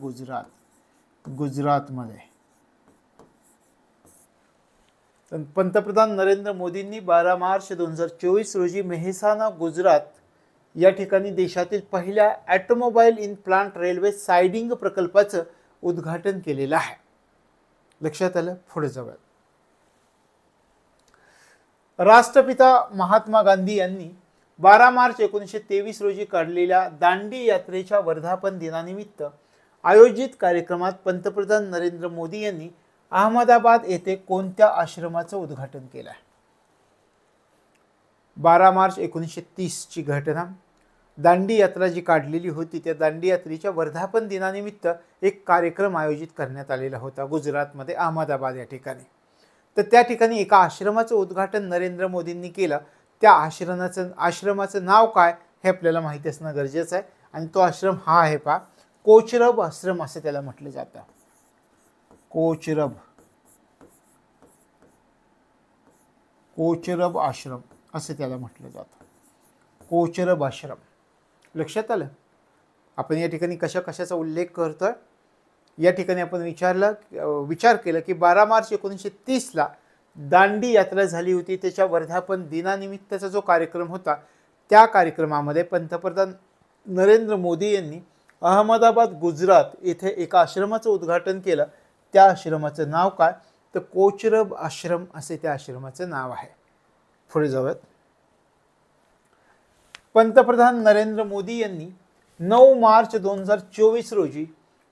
गुजरातमध्ये. पंतप्रधान नरेंद्र मोदींनी 12 मार्च 2024 रोजी मेहसाणा, गुजरात या ठिकाणी देशातील पहिल्या ऑटोमोबाईल इन प्लांट रेल्वे सायडिंग प्रकल्पाचं उद्घाटन केलेलं आहे. लक्षात आलं. पुढे जाऊया. राष्ट्रपिता महात्मा गांधी यांनी 12 मार्च 1923 रोजी काढलेल्या दांडी यात्रेच्या वर्धापन दिनानिमित्त आयोजित कार्यक्रमात पंतप्रधान नरेंद्र मोदी यांनी अहमदाबाद येथे कोणत्या आश्रमाचं उद्घाटन केलं आहे? 12 मार्च 1930 ची घटना. दांडी यात्रा जी काढलेली होती त्या दांडी यात्रेच्या वर्धापन दिनानिमित्त एक कार्यक्रम आयोजित करण्यात आलेला होता गुजरातमध्ये, अहमदाबाद या ठिकाणी. तर त्या ठिकाणी एका आश्रमाचं उद्घाटन नरेंद्र मोदींनी केलं. त्या आश्रमाचं नाव काय हे आपल्याला माहिती असणं गरजेचं आहे. आणि तो आश्रम हा आहे पहा, कोचरब आश्रम असं त्याला म्हटलं जातं. कोचरब आश्रम असं त्याला म्हटलं जातं. कोचरब आश्रम. लक्षात आलं. आपण या ठिकाणी कशाचा उल्लेख करतोय? या ठिकाणी आपण विचार केला की 12 मार्च 1930ला दांडी यात्रा झाली होती. त्याच्या वर्धापन दिनानिमित्तचा जो कार्यक्रम होता त्या कार्यक्रमामध्ये पंतप्रधान नरेंद्र मोदी यांनी अहमदाबाद, गुजरात येथे एका आश्रमाचं उद्घाटन केलं. त्या आश्रमाचं नाव काय? तर कोचरब आश्रम असे त्या आश्रमाचं नाव आहे. पुढे जाऊयात. पंतप्रधान नरेंद्र मोदी यांनी 9 मार्च 2024 रोजी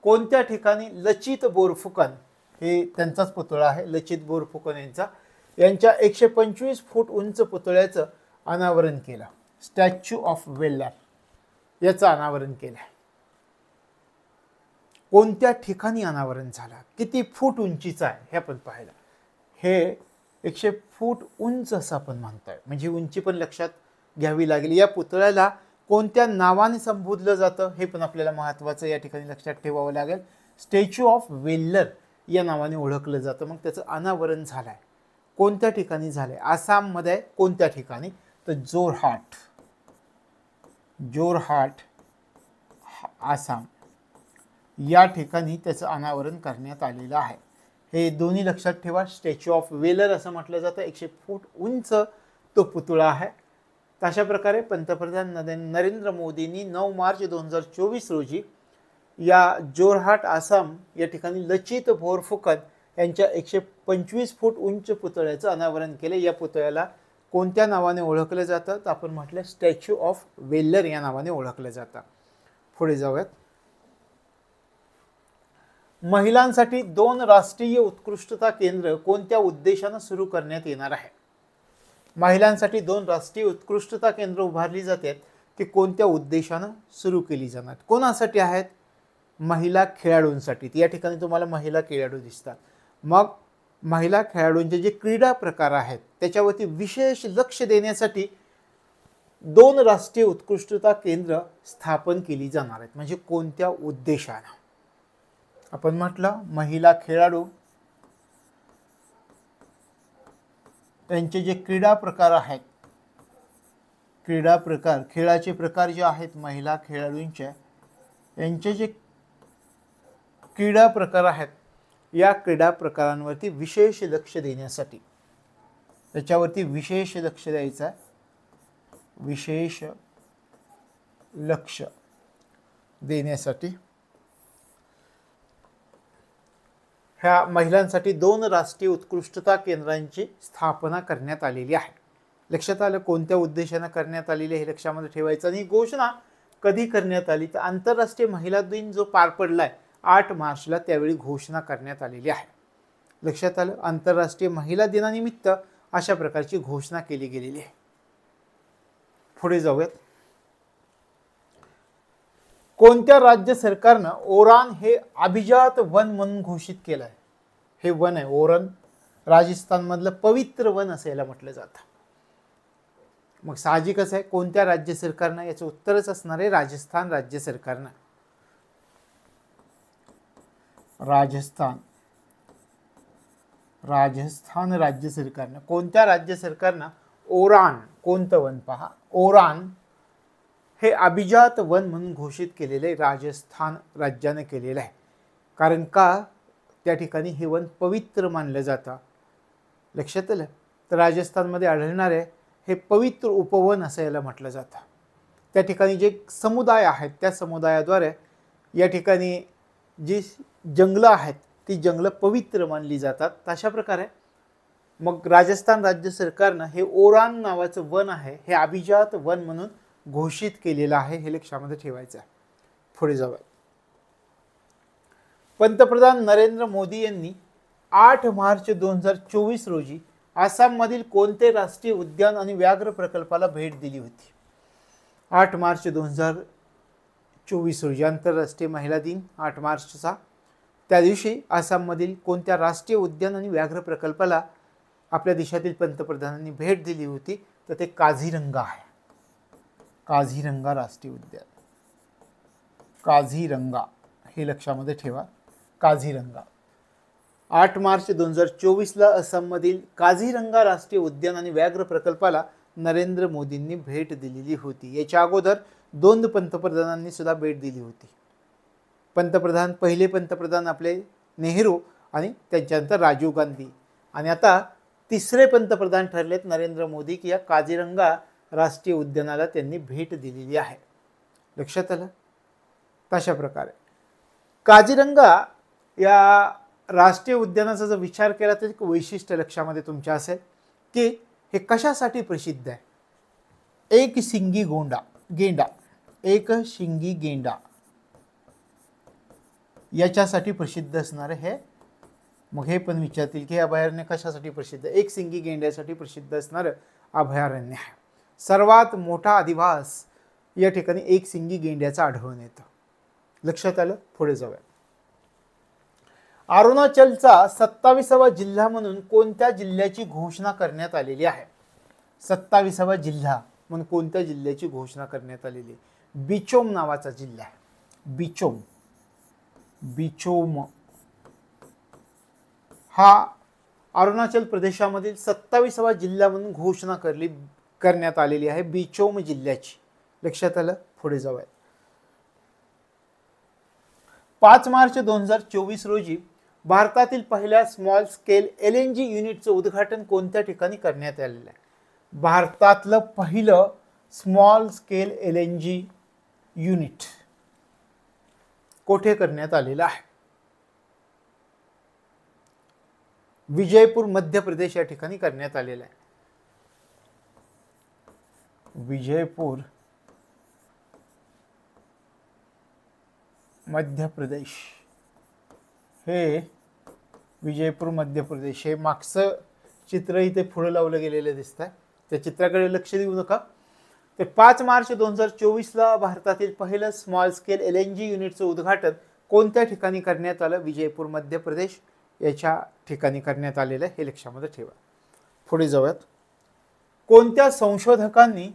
कोणत्या ठिकाणी लचित बोरफुकन हे त्यांचाच पुतळा आहे, लचित बोरफुकन यांचा. यांच्या 125 फूट उंच पुतळ्याचं अनावरण केलं. स्टॅच्यू ऑफ वेल्लर याचं अनावरण केलं. कोणत्या ठिकाणी अनावरण झालं, किती फूट उंचीचं आहे हे आपण पाहिलं. हे 100 फूट उंच असं आपण म्हणतोय, म्हणजे उंची पण लक्षात घ्यावी लागेल. या पुतळ्याला कोणत्या नावाने संबोधलं जातं हे पण आपल्याला महत्त्वाचं या ठिकाणी लक्षात ठेवावं लागेल. स्टॅच्यू ऑफ वेल्लर या नावाने ओळखलं जातं. मग त्याचं अनावरण झालं आहे, कोणत्या ठिकाणी झालं आहे, आसाममध्ये. कोणत्या ठिकाणी, तर जोरहाट आसाम या ठिकाणी त्याचं अनावरण करण्यात आलेलं आहे. हे दोन्ही लक्षात ठेवा. स्टॅच्यू ऑफ वेलर असं म्हटलं जातं, 100 फूट उंच तो पुतळा आहे. तशा प्रकारे पंतप्रधान नरेंद्र मोदींनी 9 मार्च 2024 रोजी या जोरहाट आसाम या ठिकाणी लचित बोरफुकन यांच्या 125 फूट उंच पुतळ्याचं अनावरण केले. या पुतळ्याला कोणत्या नावाने ओळखलं जातं, तर आपण म्हटलं स्टॅच्यू ऑफ वेल्लर या नावाने ओळखलं जातं. पुढे जाऊयात. महिलांसाठी 2 राष्ट्रीय उत्कृष्टता केंद्र कोणत्या उद्देशाने सुरू करण्यात येणार आहे. महिलांसाठी 2 राष्ट्रीय उत्कृष्टता केंद्र उभारली जातात, ती कोणत्या उद्देशाने सुरू केली जाणार, कोणासाठी आहेत, महिला खेळाडूंसाठी. या ठिकाणी तुम्हाला महिला खेळाडू दिसतात. मग महिला खेळाडूंचे जे क्रीडा प्रकार आहेत त्याच्यावरती विशेष लक्ष देण्यासाठी 2 राष्ट्रीय उत्कृष्टता केंद्र स्थापन केली जाणार आहेत. म्हणजे कोणत्या उद्देशाने, आपण म्हटलं महिला खेळाडू त्यांचे जे क्रीडा प्रकार आहेत, क्रीडा प्रकार खेळाचे प्रकार जे आहेत महिला खेळाडूंचे, यांचे जे क्रीडा प्रकार आहेत या क्रीडा प्रकारांवरती विशेष लक्ष देण्यासाठी, त्याच्यावरती विशेष लक्ष द्यायचं आहे. विशेष लक्ष देण्यासाठी ह्या महिलांसाठी 2 राष्ट्रीय उत्कृष्टता केंद्रांची स्थापना करण्यात आलेली आहे. लक्षात आलं कोणत्या उद्देशाने करण्यात आलेली हे लक्षामध्ये ठेवायचं. आणि ही घोषणा कधी करण्यात आली, तर आंतरराष्ट्रीय महिला दिन जो पार पडलाय 8 मार्चला, त्यावेळी घोषणा करण्यात आलेली आहे. लक्षात आलं, आंतरराष्ट्रीय महिला दिनानिमित्त अशा प्रकारची घोषणा केली गेलेली आहे. पुढे जाऊयात. कोणत्या राज्य सरकारनं ओरान हे अभिजात वन म्हणून घोषित केलं आहे. हे वन आहे ओरान, राजस्थान मधलं पवित्र वन असं याला म्हटलं जातं. मग साहजिकच आहे कोणत्या राज्य सरकारनं, याचं उत्तरच असणार आहे राजस्थान राज्य सरकारनं. राजस्थान राज्य सरकारनं, कोणत्या राज्य सरकारनं ओरान, कोणतं वन पहा, ओरान हे अभिजात वन म्हणून घोषित केलेले राजस्थान राज्याने केलेलं आहे. कारण का, त्या ठिकाणी हे वन पवित्र मानलं जातं. लक्षात आलं, तर राजस्थानमध्ये आढळणारे हे पवित्र उपवन असं याला म्हटलं जातं. त्या ठिकाणी जे समुदाय आहेत त्या समुदायाद्वारे या ठिकाणी जी जंगलं आहेत ती जंगलं पवित्र मानली जातात. तशा प्रकारे मग राजस्थान राज्य सरकारनं हे ओरान नावाचं वन आहे हे अभिजात वन म्हणून घोषित केलेलं आहे. हे लक्षामध्ये ठेवायचं आहे. पुढे जाऊया. पंतप्रधान नरेंद्र मोदी यांनी 8 मार्च 2024 रोजी आसाममधील कोणते राष्ट्रीय उद्यान आणि व्याघ्र प्रकल्पाला भेट दिली होती. 8 मार्च 2024 रोजी आंतरराष्ट्रीय महिला दिन 8 मार्चचा, त्या दिवशी आसाममधील कोणत्या राष्ट्रीय उद्यान आणि व्याघ्र प्रकल्पाला आपल्या देशातील पंतप्रधानांनी भेट दिली होती, तर ते काझीरंगा आहे. काझीरंगा राष्ट्रीय उद्यान, काझीरंगा हे लक्षामध्ये ठेवा. काझीरंगा 8 मार्च 2024ला आसाममधील काझीरंगा राष्ट्रीय उद्यान आणि व्याघ्र प्रकल्पाला नरेंद्र मोदींनी भेट दिलेली होती. याच्या अगोदर 2 पंतप्रधानांनी सुद्धा भेट दिली होती. पहिले पंतप्रधान आपले नेहरू आणि त्यांच्यानंतर राजीव गांधी, आणि आता 3रे पंतप्रधान ठरलेत नरेंद्र मोदी, की या काझीरंगा राष्ट्रीय उद्यानाला त्यांनी भेट दिलेली आहे. लक्षात आलं. तशा प्रकारे काझीरंगा या राष्ट्रीय उद्यानाचा जर विचार केला तर एक वैशिष्ट्य लक्षामध्ये तुमच्या असेल की हे कशासाठी प्रसिद्ध आहे. एक शिंगी गेंडा याच्यासाठी प्रसिद्ध असणारे हे मग हे पण विचारतील की हे अभयारण्य कशासाठी प्रसिद्ध आहे? एकसिंगी गेंड्यासाठी प्रसिद्ध असणारं अभयारण्य आहे. सर्वात मोठा अधिवास या ठिकाणी एकसिंगी गेंड्याचा आढळून येतं. लक्षात आलं? पुढे जाऊया. अरुणाचलचा 27वा जिल्हा म्हणून कोणत्या जिल्ह्याची घोषणा करण्यात आलेली आहे? 27वा जिल्हा म्हणून कोणत्या जिल्ह्याची घोषणा करण्यात आलेली आहे? बिचोम नावाचा जिल्हा आहे. बिचोम हा अरुणाचल प्रदेशामधील 27वा जिल्हा म्हणून घोषणा करण्यात आलेली आहे बिचोम जिल्ह्याची. लक्षात आलं? पुढे जाऊया. 5 मार्च 2024 रोजी भारतातील पहिल्या स्मॉल स्केल LNG युनिटचं उद्घाटन कोणत्या ठिकाणी करण्यात आलेलं आहे? भारतातलं पहिलं स्मॉल स्केल LNG युनिट कोठे करण्यात आलेलं आहे? विजयपूर मध्य प्रदेश या ठिकाणी करण्यात आलेलं आहे. विजयपूर मध्य प्रदेश, हे विजयपूर मध्य प्रदेश हे मागचं चित्र इथे पुढे लावलं गेलेलं दिसत आहे. त्या चित्राकडे लक्ष देऊ नका. तर 5 मार्च 2024ला भारतातील पहिलं स्मॉल स्केल LNG युनिटचं उद्घाटन कोणत्या ठिकाणी करण्यात आलं? विजयपूर मध्य प्रदेश याच्या ठिकाणी करण्यात आलेलं आहे. हे लक्षामध्ये ठेवा. पुढे जाऊयात. कोणत्या संशोधकांनी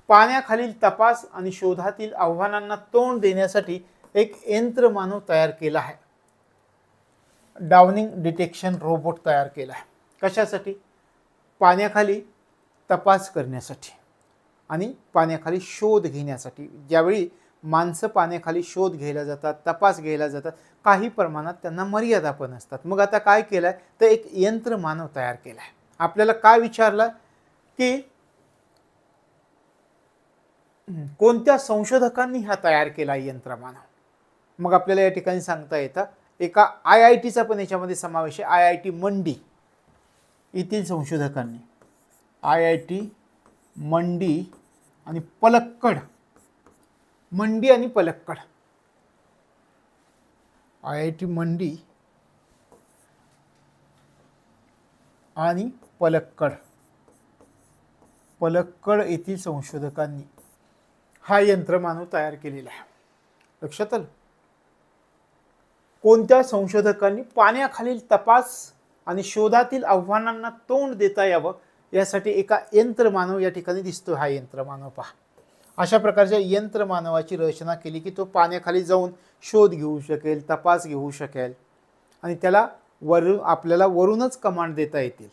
पाण्याखालील तपास आणि शोधातील आव्हानांना तोंड देण्यासाठी एक यंत्रमानव तयार केला आहे? डाउनिंग डिटेक्शन रोबोट तयार केला आहे. कशासाठी? पाण्याखाली तपास करण्यासाठी आणि पाण्याखाली शोध घेण्यासाठी. ज्यावेळी माणसं पाण्याखाली शोध घ्यायला जातात, तपास घ्यायला जातात, काही प्रमाणात त्यांना मर्यादा पण असतात. मग आता काय केलं आहे? तर एक यंत्रमानव तयार केला आहे. आपल्याला काय विचारलं की कोणत्या संशोधकांनी हा तयार केला यंत्रमानव? मग आपल्याला या ठिकाणी सांगता येतं एका IITचा पण याच्यामध्ये समावेश आहे. IIT मंडी येथील संशोधकांनी, IIT मंडी आणि पलक्कड, मंडी आणि पलक्कड, IIT मंडी आणि पलक्कड येथील संशोधकांनी हा यंत्रमानव तयार केलेला आहे. लक्षात आलं? कोणत्या संशोधकांनी पाण्याखालील तपास आणि शोधातील आव्हानांना तोंड देता यावं यासाठी एका यंत्रमानव या ठिकाणी दिसतो. हा यंत्रमानव पहा. अशा प्रकारच्या यंत्रमानवाची रचना केली की तो पाण्याखाली जाऊन शोध घेऊ शकेल, तपास घेऊ शकेल आणि त्याला आपल्याला वरूनच कमांड देता येतील.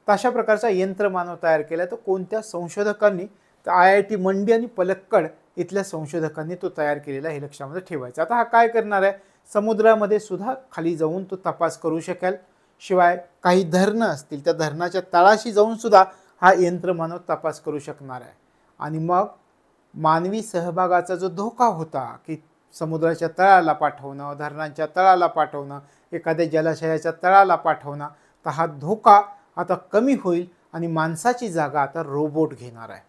तशा प्रकारचा यंत्रमानव तयार केला. तो कोणत्या संशोधकांनी? तर IIT मंडी आणि पलक्कड इथल्या संशोधकांनी तो तयार केलेला. हे लक्षामध्ये ठेवायचं. आता हा काय करणार आहे? समुद्रामध्ये सुद्धा खाली जाऊन तो तपास करू शकेल. शिवाय काही धरणं असतील त्या धरणाच्या तळाशी जाऊन सुद्धा हा यंत्रमानव तपास करू शकणार आहे. आणि मग मानवी सहभागाचा जो धोका होता की समुद्राच्या तळाला पाठवणं, धरणांच्या तळाला पाठवणं, एखाद्या जलाशयाच्या तळाला पाठवणं, तर हा धोका आता कमी होईल आणि माणसाची जागा आता रोबोट घेणार आहे.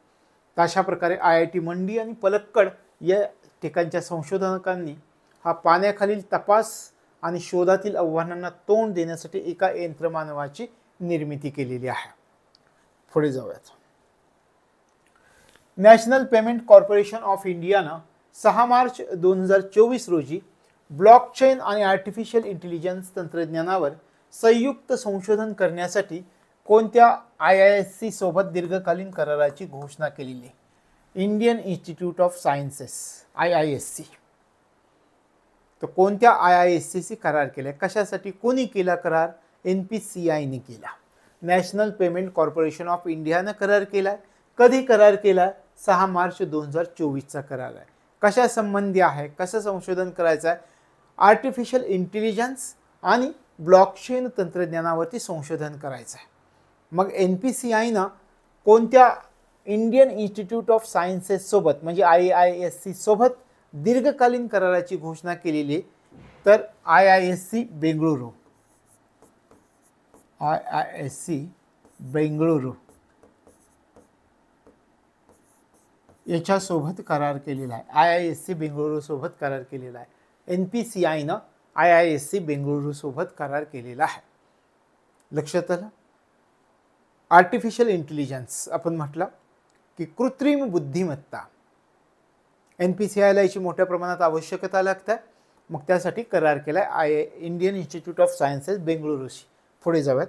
तर अशा प्रकारे IIT मंडी आणि पलक्कड या ठिकाणच्या संशोधकांनी हा पाण्याखालील तपास आणि शोधातील आव्हानांना तोंड देण्यासाठी एका यंत्रमानवाची निर्मिती केलेली आहे. पुढे जाऊयात. नॅशनल पेमेंट कॉर्पोरेशन ऑफ इंडियानं 6 मार्च 2024 रोजी ब्लॉकचेन आणि आर्टिफिशियल इंटेलिजन्स तंत्रज्ञानावर संयुक्त संशोधन करण्यासाठी कोणत्या IISc सोबत दीर्घकालीन कराराची घोषणा केलेली आहे? Indian institute of sciences, IISc. तर कोणत्या IIScशी करार केला? कशासाठी? कोणी केला करार? NPCIने केला. नॅशनल पेमेंट कॉर्पोरेशन ऑफ इंडियानं करार केला. कधी करार केला? 6 मार्च 2024चा करार आहे. कशा संबंधी आहे? कसं संशोधन करायचं आहे? आर्टिफिशियल इंटेलिजन्स आणि ब्लॉकचेन तंत्रज्ञानावरती संशोधन करायचं आहे. मग NPCIनं कोणत्या इंडियन इन्स्टिट्यूट ऑफ सायन्सेस सोबत म्हणजे IISc सोबत दीर्घकालीन कराराची घोषणा केलेली? तर IISc बेंगळुरू, IISc बेंगळुरू याच्यासोबत करार केलेला आहे. IISc बेंगळुरू सोबत करार केलेला आहे. NPCIनं IISc बेंगळुरू सोबत करार केलेला आहे. लक्षात आलं. आर्टिफिशियल इंटेलिजन्स आपण म्हटलं की कृत्रिम बुद्धिमत्ता, NPCIला याची मोठ्या प्रमाणात आवश्यकता लागते. मग त्यासाठी करार केलाय इंडियन इन्स्टिट्यूट ऑफ सायन्सेस बेंगळुरूशी. पुढे जाऊयात.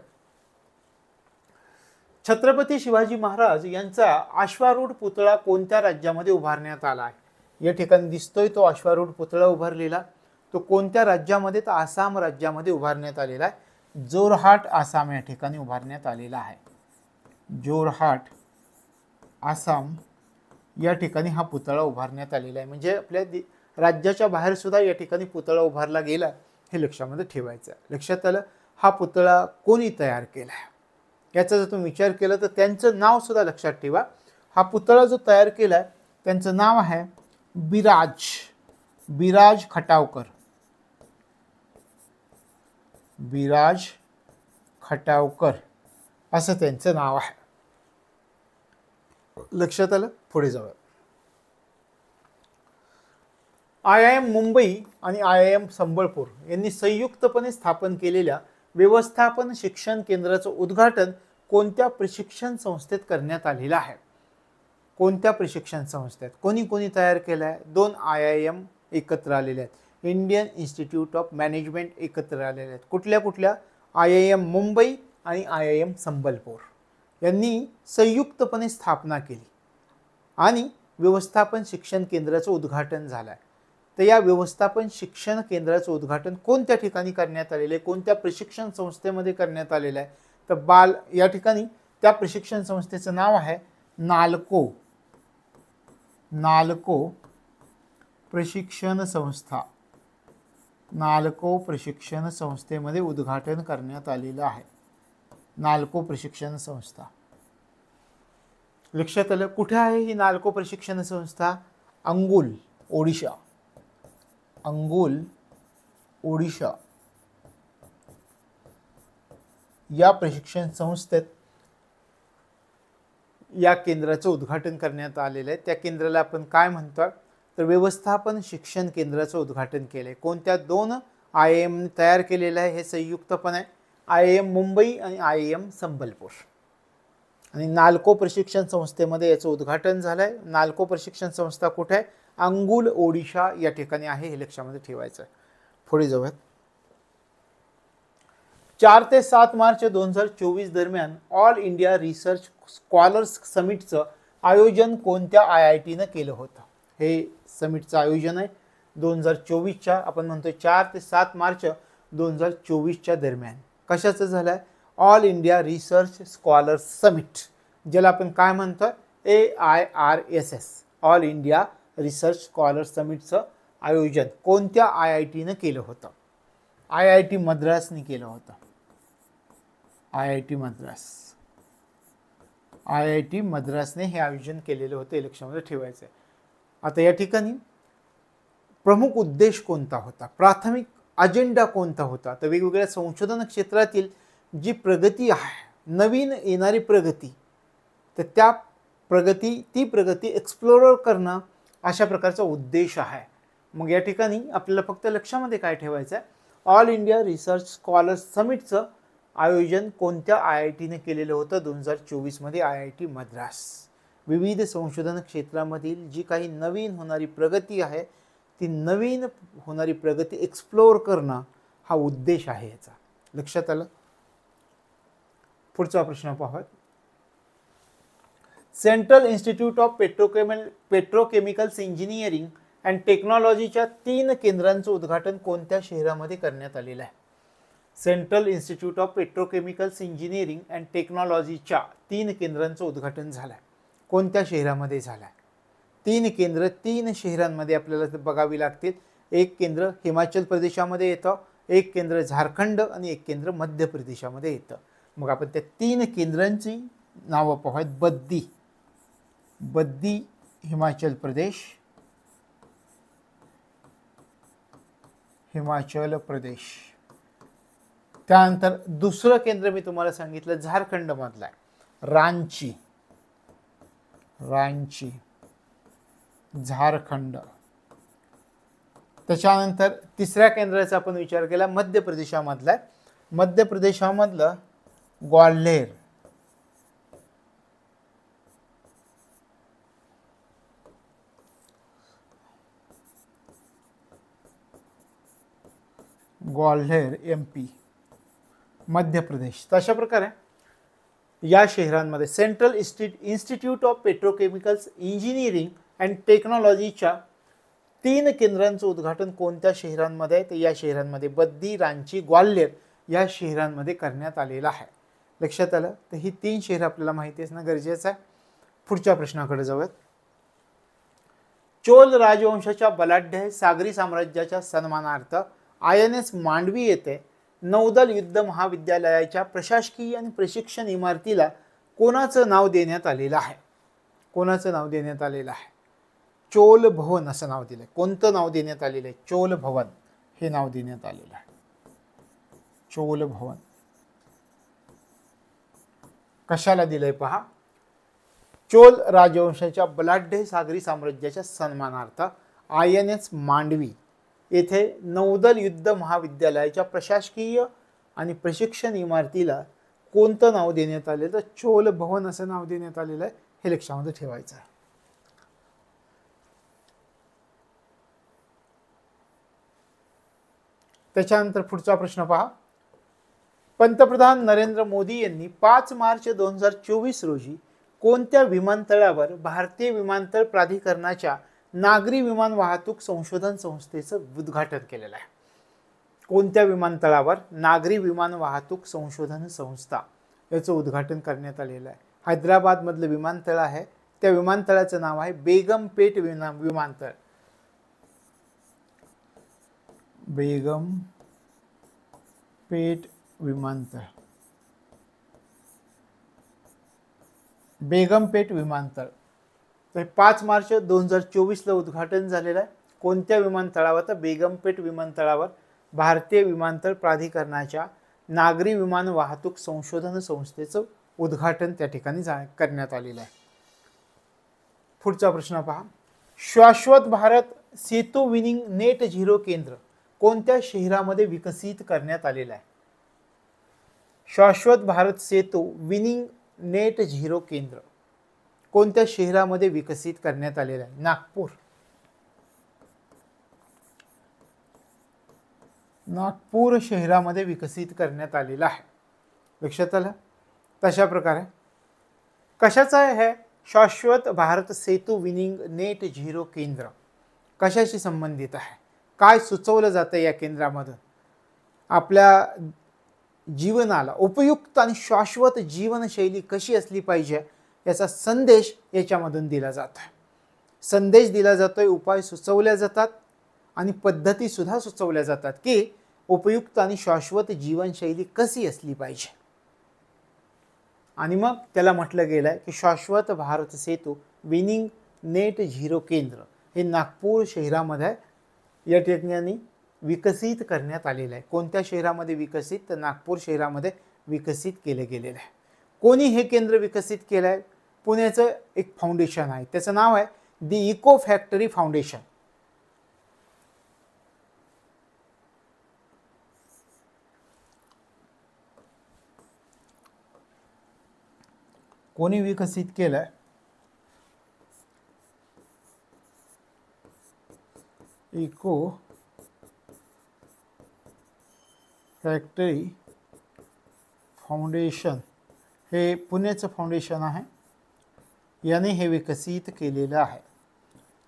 छत्रपती शिवाजी महाराज यांचा अश्वारूढ पुतळा कोणत्या राज्यामध्ये उभारण्यात आला आहे? या ठिकाणी दिसतोय तो अश्वारूढ पुतळा उभारलेला. तो कोणत्या राज्यामध्ये? तर आसाम राज्यामध्ये उभारण्यात आलेला आहे. जोरहाट आसाम या ठिकाणी उभारण्यात आलेला आहे. जोरहाट आसाम या ठिकाणी हा पुतळा उभारण्यात आलेला आहे. म्हणजे आपल्या राज्याच्या बाहेर सुद्धा या ठिकाणी पुतळा उभारला गेला, हे लक्षामध्ये ठेवायचं आहे. लक्षात आलं. हा पुतळा कोणी तयार केला आहे याचा जर तुम्ही विचार केला तर त्यांचं नाव सुद्धा लक्षात ठेवा. हा पुतळा जो तयार केला आहे त्यांचं नाव आहे बिराज खटावकर. बिराज खटावकर असं त्यांचं नाव आहे. लक्षात आलं. पुढे जाऊया. IIM मुंबई आणि IIM संबळपूर यांनी संयुक्तपणे स्थापन केलेल्या व्यवस्थापन शिक्षण केंद्राचं उद्घाटन कोणत्या प्रशिक्षण संस्थेत करण्यात आलेलं आहे? कोणत्या प्रशिक्षण संस्थेत? कोणी कोणी तयार केलं आहे? 2 IIM एकत्र आलेले आहेत. इंडियन इन्स्टिट्यूट ऑफ मॅनेजमेंट एकत्र आलेले आहेत. कुठल्या कुठल्या? IIM मुंबई आणि IIM संबलपूर यांनी संयुक्तपणे स्थापना केली आणि व्यवस्थापन शिक्षण केंद्राचं उद्घाटन झालं आहे. तर या व्यवस्थापन शिक्षण केंद्राचं उद्घाटन कोणत्या ठिकाणी करण्यात आलेलं आहे? कोणत्या प्रशिक्षण संस्थेमध्ये करण्यात आलेलं आहे? तर या ठिकाणी त्या प्रशिक्षण संस्थेचं नाव आहे नालको. नालको प्रशिक्षण संस्था. नालको प्रशिक्षण संस्थेमध्ये उद्घाटन करण्यात आलेलं आहे. नालको प्रशिक्षण संस्था. लक्षात आलं. कुठे आहे ही नालको प्रशिक्षण संस्था? अंगुल, ओडिशा. अंगुल, ओडिशा या प्रशिक्षण संस्थेत या केंद्राचं उद्घाटन करण्यात आलेलं आहे. त्या केंद्राला आपण काय म्हणतो? तर व्यवस्थापन शिक्षण केंद्राचं उद्घाटन केलंय. कोणत्या? 2 IIM तयार केलेलं आहे हे संयुक्तपणे, IIM मुंबई आणि IIM संबलपूर. आणि नालको प्रशिक्षण संस्थेमध्ये याचं उद्घाटन झालंय. नालको प्रशिक्षण संस्था कुठे आहे? अंगुल, ओडिशा या ठिकाणी आहे, हे लक्षामध्ये ठेवायचं आहे. पुढे जाऊयात. 4 ते 7 मार्च 2024 दरम्यान ऑल इंडिया रिसर्च स्कॉलर्स समिटचं आयोजन कोणत्या IITनं केलं होतं? हे समिटचं आयोजन आहे 2024च्या, आपण म्हणतोय 4 ते 7 मार्च 2024च्या दरम्यान. कशाचं झालं आहे? All India research scholars summit, ज्याला आपण काय म्हणतोय? AIRSS, All India research scholars समिटचं आयोजन कोणत्या IITनं केलं होतं? IIT मद्रासने केलं होतं. IIT मद्रास. IIT मद्रासने हे आयोजन केलेलं होतं, हे लक्षामध्ये ठेवायचं आहे. आता या ठिकाणी प्रमुख उद्देश कोणता होता? प्राथमिक अजेंडा कोणता होता? तर वेगवेगळ्या संशोधन क्षेत्रातील जी प्रगती आहे, नवीन येणारी प्रगती, तर ती प्रगती एक्सप्लोर करणं अशा प्रकारचा उद्देश आहे. मग या ठिकाणी आपल्याला फक्त लक्षामध्ये काय ठेवायचं आहे? ऑल इंडिया रिसर्च स्कॉलर्स समिटचं आयोजन कोणत्या IITने केलेलं होतं? 2024 मध्ये IIT मद्रास. विविध संशोधन क्षेत्रामधील जी काही नवीन होणारी प्रगती आहे, ती नवीन होणारी प्रगती एक्सप्लोर करणं हा उद्देश आहे याचा. लक्षात आलं. पुढचा प्रश्न पाहूया. Central institute of petrochemicals engineering and टेक्नॉलॉजीच्या 3 केंद्रांचं उद्घाटन कोणत्या शहरामध्ये करण्यात आलेलं आहे? Central institute of petrochemicals engineering and टेक्नॉलॉजीच्या 3 केंद्रांचं उद्घाटन झालं आहे. कोणत्या शहरामध्ये झालं आहे? 3 केंद्र 3 शहरांमध्ये आपल्याला बघावी लागतील. एक केंद्र हिमाचल प्रदेशामध्ये येतं, एक केंद्र झारखंड आणि एक केंद्र मध्य प्रदेशामध्ये येतं. मग आपण त्या 3 केंद्रांची नावं पाहूयात. बद्दी हिमाचल प्रदेश, त्यानंतर दुसरं केंद्र मी तुम्हाला सांगितलं झारखंड मधलं आहे, रांची झारखंड. त्याच्यानंतर तिसऱ्या केंद्राचा आपण विचार केला, मध्य प्रदेशामधला. मध्य प्रदेशामधलं ग्वाल्हेर. ग्वाल्हेर MP, मध्य प्रदेश. तशा प्रकारे या शहरांमध्ये central institute of petrochemicals engineering and टेक्नॉलॉजीच्या 3 केंद्रांचं उद्घाटन कोणत्या शहरांमध्ये आहे? तर या शहरांमध्ये बद्दी, रांची, ग्वाल्हेर या शहरांमध्ये करण्यात आलेलं आहे. लक्षात आलं? तर ही 3 शहरं आपल्याला माहिती असणं गरजेचं आहे. पुढच्या प्रश्नाकडे जाऊयात. चोल राजवंशाच्या बलाढ्य सागरी साम्राज्याच्या सन्मानार्थ INS मांडवी येथे नौदल युद्ध महाविद्यालयाच्या प्रशासकीय आणि प्रशिक्षण इमारतीला कोणाचं नाव देण्यात आलेलं आहे? कोणाचं नाव देण्यात आलेलं आहे? चोल भवन असं नाव दिलंय. कोणतं नाव देण्यात आलेलं आहे? चोल भवन हे नाव देण्यात आलेलं आहे. चोल भवन कशाला दिलंय पहा. चोल राजवंशाच्या बलाढ्य सागरी साम्राज्याच्या सन्मानार्थ INS मांडवी येथे नौदल युद्ध महाविद्यालयाच्या प्रशासकीय आणि प्रशिक्षण इमारतीला कोणतं नाव देण्यात आलेलं? तर चोल भवन असं नाव देण्यात आलेलं आहे. हे लक्षामध्ये ठेवायचं आहे. त्याच्यानंतर पुढचा प्रश्न पहा. पंतप्रधान नरेंद्र मोदी यांनी 5 मार्च 2024 रोजी कोणत्या विमानतळावर भारतीय विमानतळ प्राधिकरणाच्या नागरी विमान वाहतूक संशोधन संस्थेचं उद्घाटन केलेलं आहे? कोणत्या विमानतळावर? नागरी विमान वाहतूक संशोधन संस्था याचं उद्घाटन करण्यात आलेलं आहे. हैदराबादमधलं विमानतळ आहे. त्या विमानतळाचं नाव आहे बेगमपेट विमानतळ. बेगमपेट विमानतळ. बेगमपेट विमानतळ. तर 5 मार्च 2024 ला उद्घाटन झालेलं आहे. कोणत्या विमानतळावर? तर बेगमपेट विमानतळावर भारतीय विमानतळ प्राधिकरणाच्या नागरी विमान वाहतूक संशोधन संस्थेचं उद्घाटन त्या ठिकाणी करण्यात आलेलं आहे. पुढचा प्रश्न पहा. शाश्वत भारत सेतू विनिंग नेट झिरो केंद्र कोणत्या शहरामध्ये विकसित करण्यात आलेलं आहे? शाश्वत भारत सेतू विनिंग नेट झिरो केंद्र कोणत्या शहरामध्ये विकसित करण्यात आलेलं आहे? नागपूर. नागपूर शहरामध्ये विकसित करण्यात आलेला आहे. लक्षात आलं? तशा प्रकारे कशाचं आहे हे शाश्वत भारत सेतू विनिंग नेट झिरो केंद्र? कशाशी संबंधित आहे? काय सुचवलं जातं या केंद्रामधून? आपल्या जीवनाला उपयुक्त आणि शाश्वत जीवनशैली कशी असली पाहिजे याचा संदेश याच्यामधून दिला जातो. संदेश दिला जातोय, उपाय सुचवले जातात आणि पद्धती सुद्धा सुचवल्या जातात की उपयुक्त आणि शाश्वत जीवनशैली कशी असली पाहिजे. आणि मग त्याला म्हटलं गेलंय की शाश्वत भारत सेतू विनिंग नेट झिरो केंद्र हे नागपूर शहरामध्ये या ठिकाणी विकसित करण्यात आलेलं आहे. कोणत्या शहरामध्ये विकसित? तर नागपूर शहरामध्ये विकसित केले गेलेलं आहे. कोणी हे केंद्र विकसित केलं आहे? पुण्याचं एक फाउंडेशन आहे, त्याचं नाव आहे द इको फॅक्टरी फाउंडेशन. कोणी विकसित केलंय? इको फॅक्टरी फाउंडेशन हे पुण्याचं फाउंडेशन आहे, याने हे विकसित केलेलं आहे.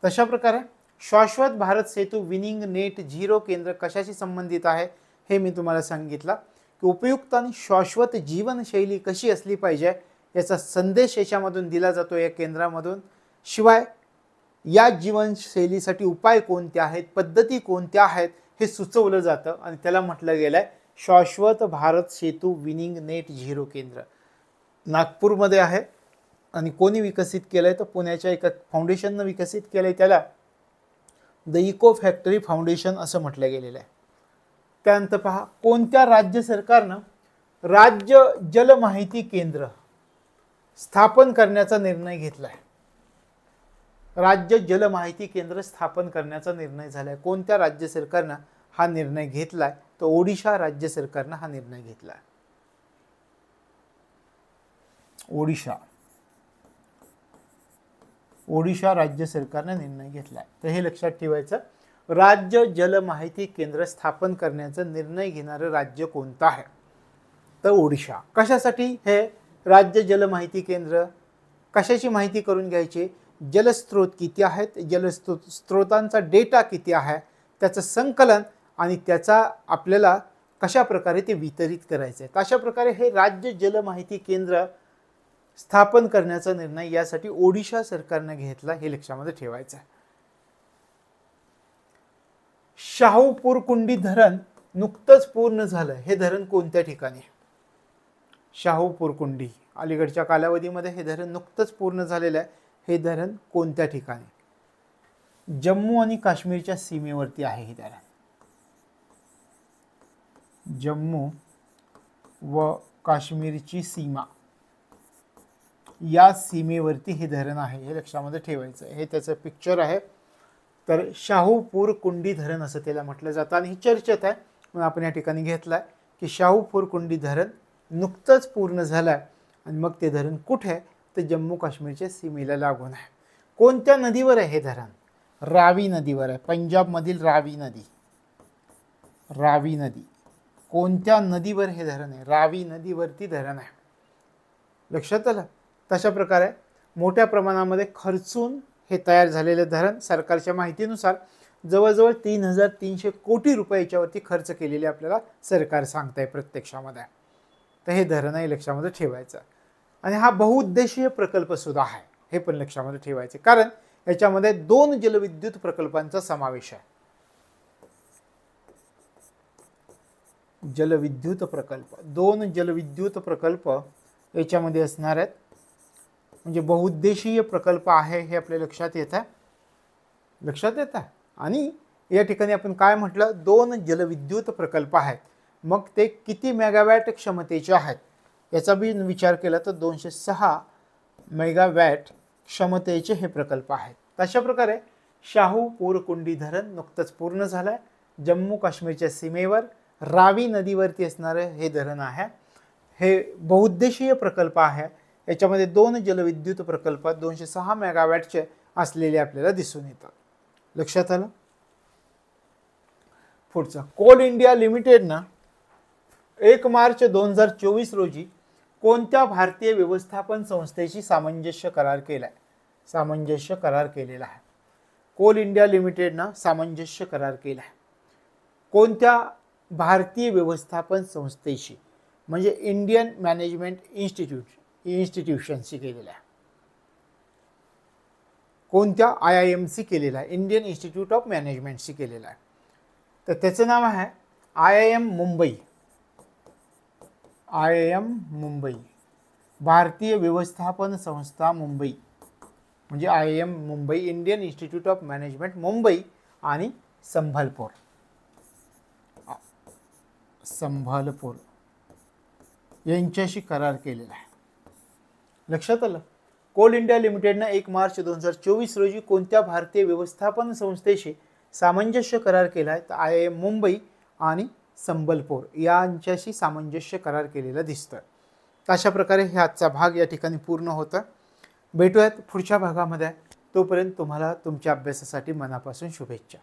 तशा प्रकारे शाश्वत भारत सेतू विनिंग नेट झिरो केंद्र कशाशी संबंधित आहे हे मी तुम्हाला सांगितलं की उपयुक्त आणि शाश्वत जीवनशैली कशी असली पाहिजे याचा संदेश याच्यामधून दिला जातो या केंद्रामधून. शिवाय या जीवनशैलीसाठी उपाय कोणते आहेत, पद्धती कोणत्या आहेत हे सुचवलं जातं आणि त्याला म्हटलं गेलंय शाश्वत भारत सेतू विनिंग नेट झिरो केंद्र. नागपूरमध्ये आहे आणि कोणी विकसित केलंय? तर पुण्याच्या एका फाउंडेशननं विकसित केलंय, त्याला द इको फॅक्टरी फाउंडेशन असं म्हटलं गेलेलं आहे. त्यानंतर पहा, कोणत्या राज्य सरकारनं राज्य जल माहिती केंद्र स्थापन करण्याचा निर्णय घेतलाय? राज्य जल माहिती केंद्र स्थापन करण्याचा निर्णय झालाय. कोणत्या राज्य सरकारनं हा निर्णय घेतलाय? तर ओडिशा राज्य सरकारनं हा निर्णय घेतलाय. ओडिशा राज्य सरकारने निर्णय घेतलाय. तर हे लक्षात ठेवायचं. राज्य जल माहिती केंद्र स्थापन करण्याचा निर्णय घेणारं राज्य कोणतं आहे? तर ओडिशा. कशासाठी हे राज्य जल माहिती केंद्र? कशाची माहिती करून घ्यायची? जलस्रोत किती आहेत, जलस्रोतांचा डेटा किती आहे, त्याचं संकलन आणि त्याचा आपल्याला कशा प्रकारे ते वितरित करायचं आहे. अशा प्रकारे हे राज्य जल माहिती केंद्र स्थापन करण्याचा निर्णय यासाठी ओडिशा सरकारने घेतला, हे लक्षामध्ये ठेवायचं आहे. शाहूपुरकुंडी धरण नुकतंच पूर्ण झालं. हे धरण कोणत्या ठिकाणी? शाहूपुरकुंडी अलीकडच्या कालावधीमध्ये हे धरण नुकतंच पूर्ण झालेलं आहे. हे धरण कोणत्या ठिकाणी? जम्मू आणि काश्मीरच्या सीमेवरती आहे हे धरण. जम्मू व काश्मीरची सीमा, या सीमेवरती हे धरण आहे, हे लक्षामध्ये ठेवायचं. हे त्याचं पिक्चर आहे. तर शाहूपुरकुंडी धरण असं त्याला म्हटलं जातं आणि ही चर्चेत आहे म्हणून आपण या ठिकाणी घेतलाय की शाहूपुरकुंडी धरण नुकतंच पूर्ण झालंय. आणि मग ते धरण कुठे आहे? तर जम्मू काश्मीरच्या सीमेला लागून आहे. कोणत्या नदीवर आहे हे धरण? रावी नदीवर आहे. पंजाबमधील रावी नदी. रावी नदी. कोणत्या नदीवर हे धरण आहे? रावी नदीवरती धरण आहे. लक्षात आलं? तशा प्रकारे मोठ्या प्रमाणामध्ये खर्चून हे तयार झालेले धरण सरकारच्या माहितीनुसार जवळजवळ 3,300 कोटी रुपये याच्यावरती खर्च केलेले आपल्याला सरकार सांगताय प्रत्यक्षामध्ये. तर हे धरण आहे, लक्षामध्ये ठेवायचं. आणि हा बहुउद्देशीय प्रकल्प सुद्धा आहे, हे पण लक्षामध्ये ठेवायचे. कारण याच्यामध्ये 2 जलविद्युत प्रकल्पांचा समावेश आहे. जलविद्युत प्रकल्प, 2 जलविद्युत प्रकल्प याच्यामध्ये असणार आहेत. म्हणजे बहुउद्देशीय प्रकल्प आहे हे आपल्या लक्षात येत आहे. लक्षात येत आहे. आणि या ठिकाणी आपण काय म्हटलं? 2 जलविद्युत प्रकल्प आहेत. मग ते किती मेगावॅट क्षमतेचे आहेत याचा बी विचार केला तर 206 मेगावॅट क्षमतेचे हे प्रकल्प आहेत. तशा प्रकारे शाहूपुरकुंडी धरण नुकतंच पूर्ण झालंय. जम्मू काश्मीरच्या सीमेवर रावी नदीवरती असणारे हे धरण आहे. हे बहुउद्देशीय प्रकल्प आहे. याच्यामध्ये 2 जलविद्युत प्रकल्प 206 मेगावॅटचे असलेले आपल्याला दिसून येतात. लक्षात आलं? पुढचा, कोल इंडिया लिमिटेडनं 1 मार्च 2024 रोजी कोणत्या भारतीय व्यवस्थापन संस्थेशी सामंजस्य करार केलाय? सामंजस्य करार केलेला आहे. कोल इंडिया लिमिटेडनं सामंजस्य करार केला आहे. कोणत्या भारतीय व्यवस्थापन संस्थेशी? म्हणजे इंडियन मॅनेजमेंट इन्स्टिट्यूशनशी केलेला आहे. कोणत्या? IIMC केलेला आहे. इंडियन इन्स्टिट्यूट ऑफ मॅनेजमेंटशी केलेला आहे. तर त्याचं नाव आहे IIM मुंबई. IIM मुंबई, भारतीय व्यवस्थापन संस्था मुंबई. म्हणजे IIM Mumbai, Indian institute of management Mumbai आणि संबलपूर यांच्याशी करार केलेला आहे. लक्षात आलं? कोल इंडिया लिमिटेडनं 1 मार्च 2024 रोजी कोणत्या भारतीय व्यवस्थापन संस्थेशी सामंजस्य करार केला आहे? तर IIM मुंबई आणि संबलपूर यांच्याशी सामंजस्य करार केलेला दिसतोय. अशा प्रकारे हे आजचा भाग या ठिकाणी पूर्ण होतं. भेटूयात पुढच्या भागामध्ये. तोपर्यंत तुम्हाला तुमच्या अभ्यासासाठी मनापासून शुभेच्छा.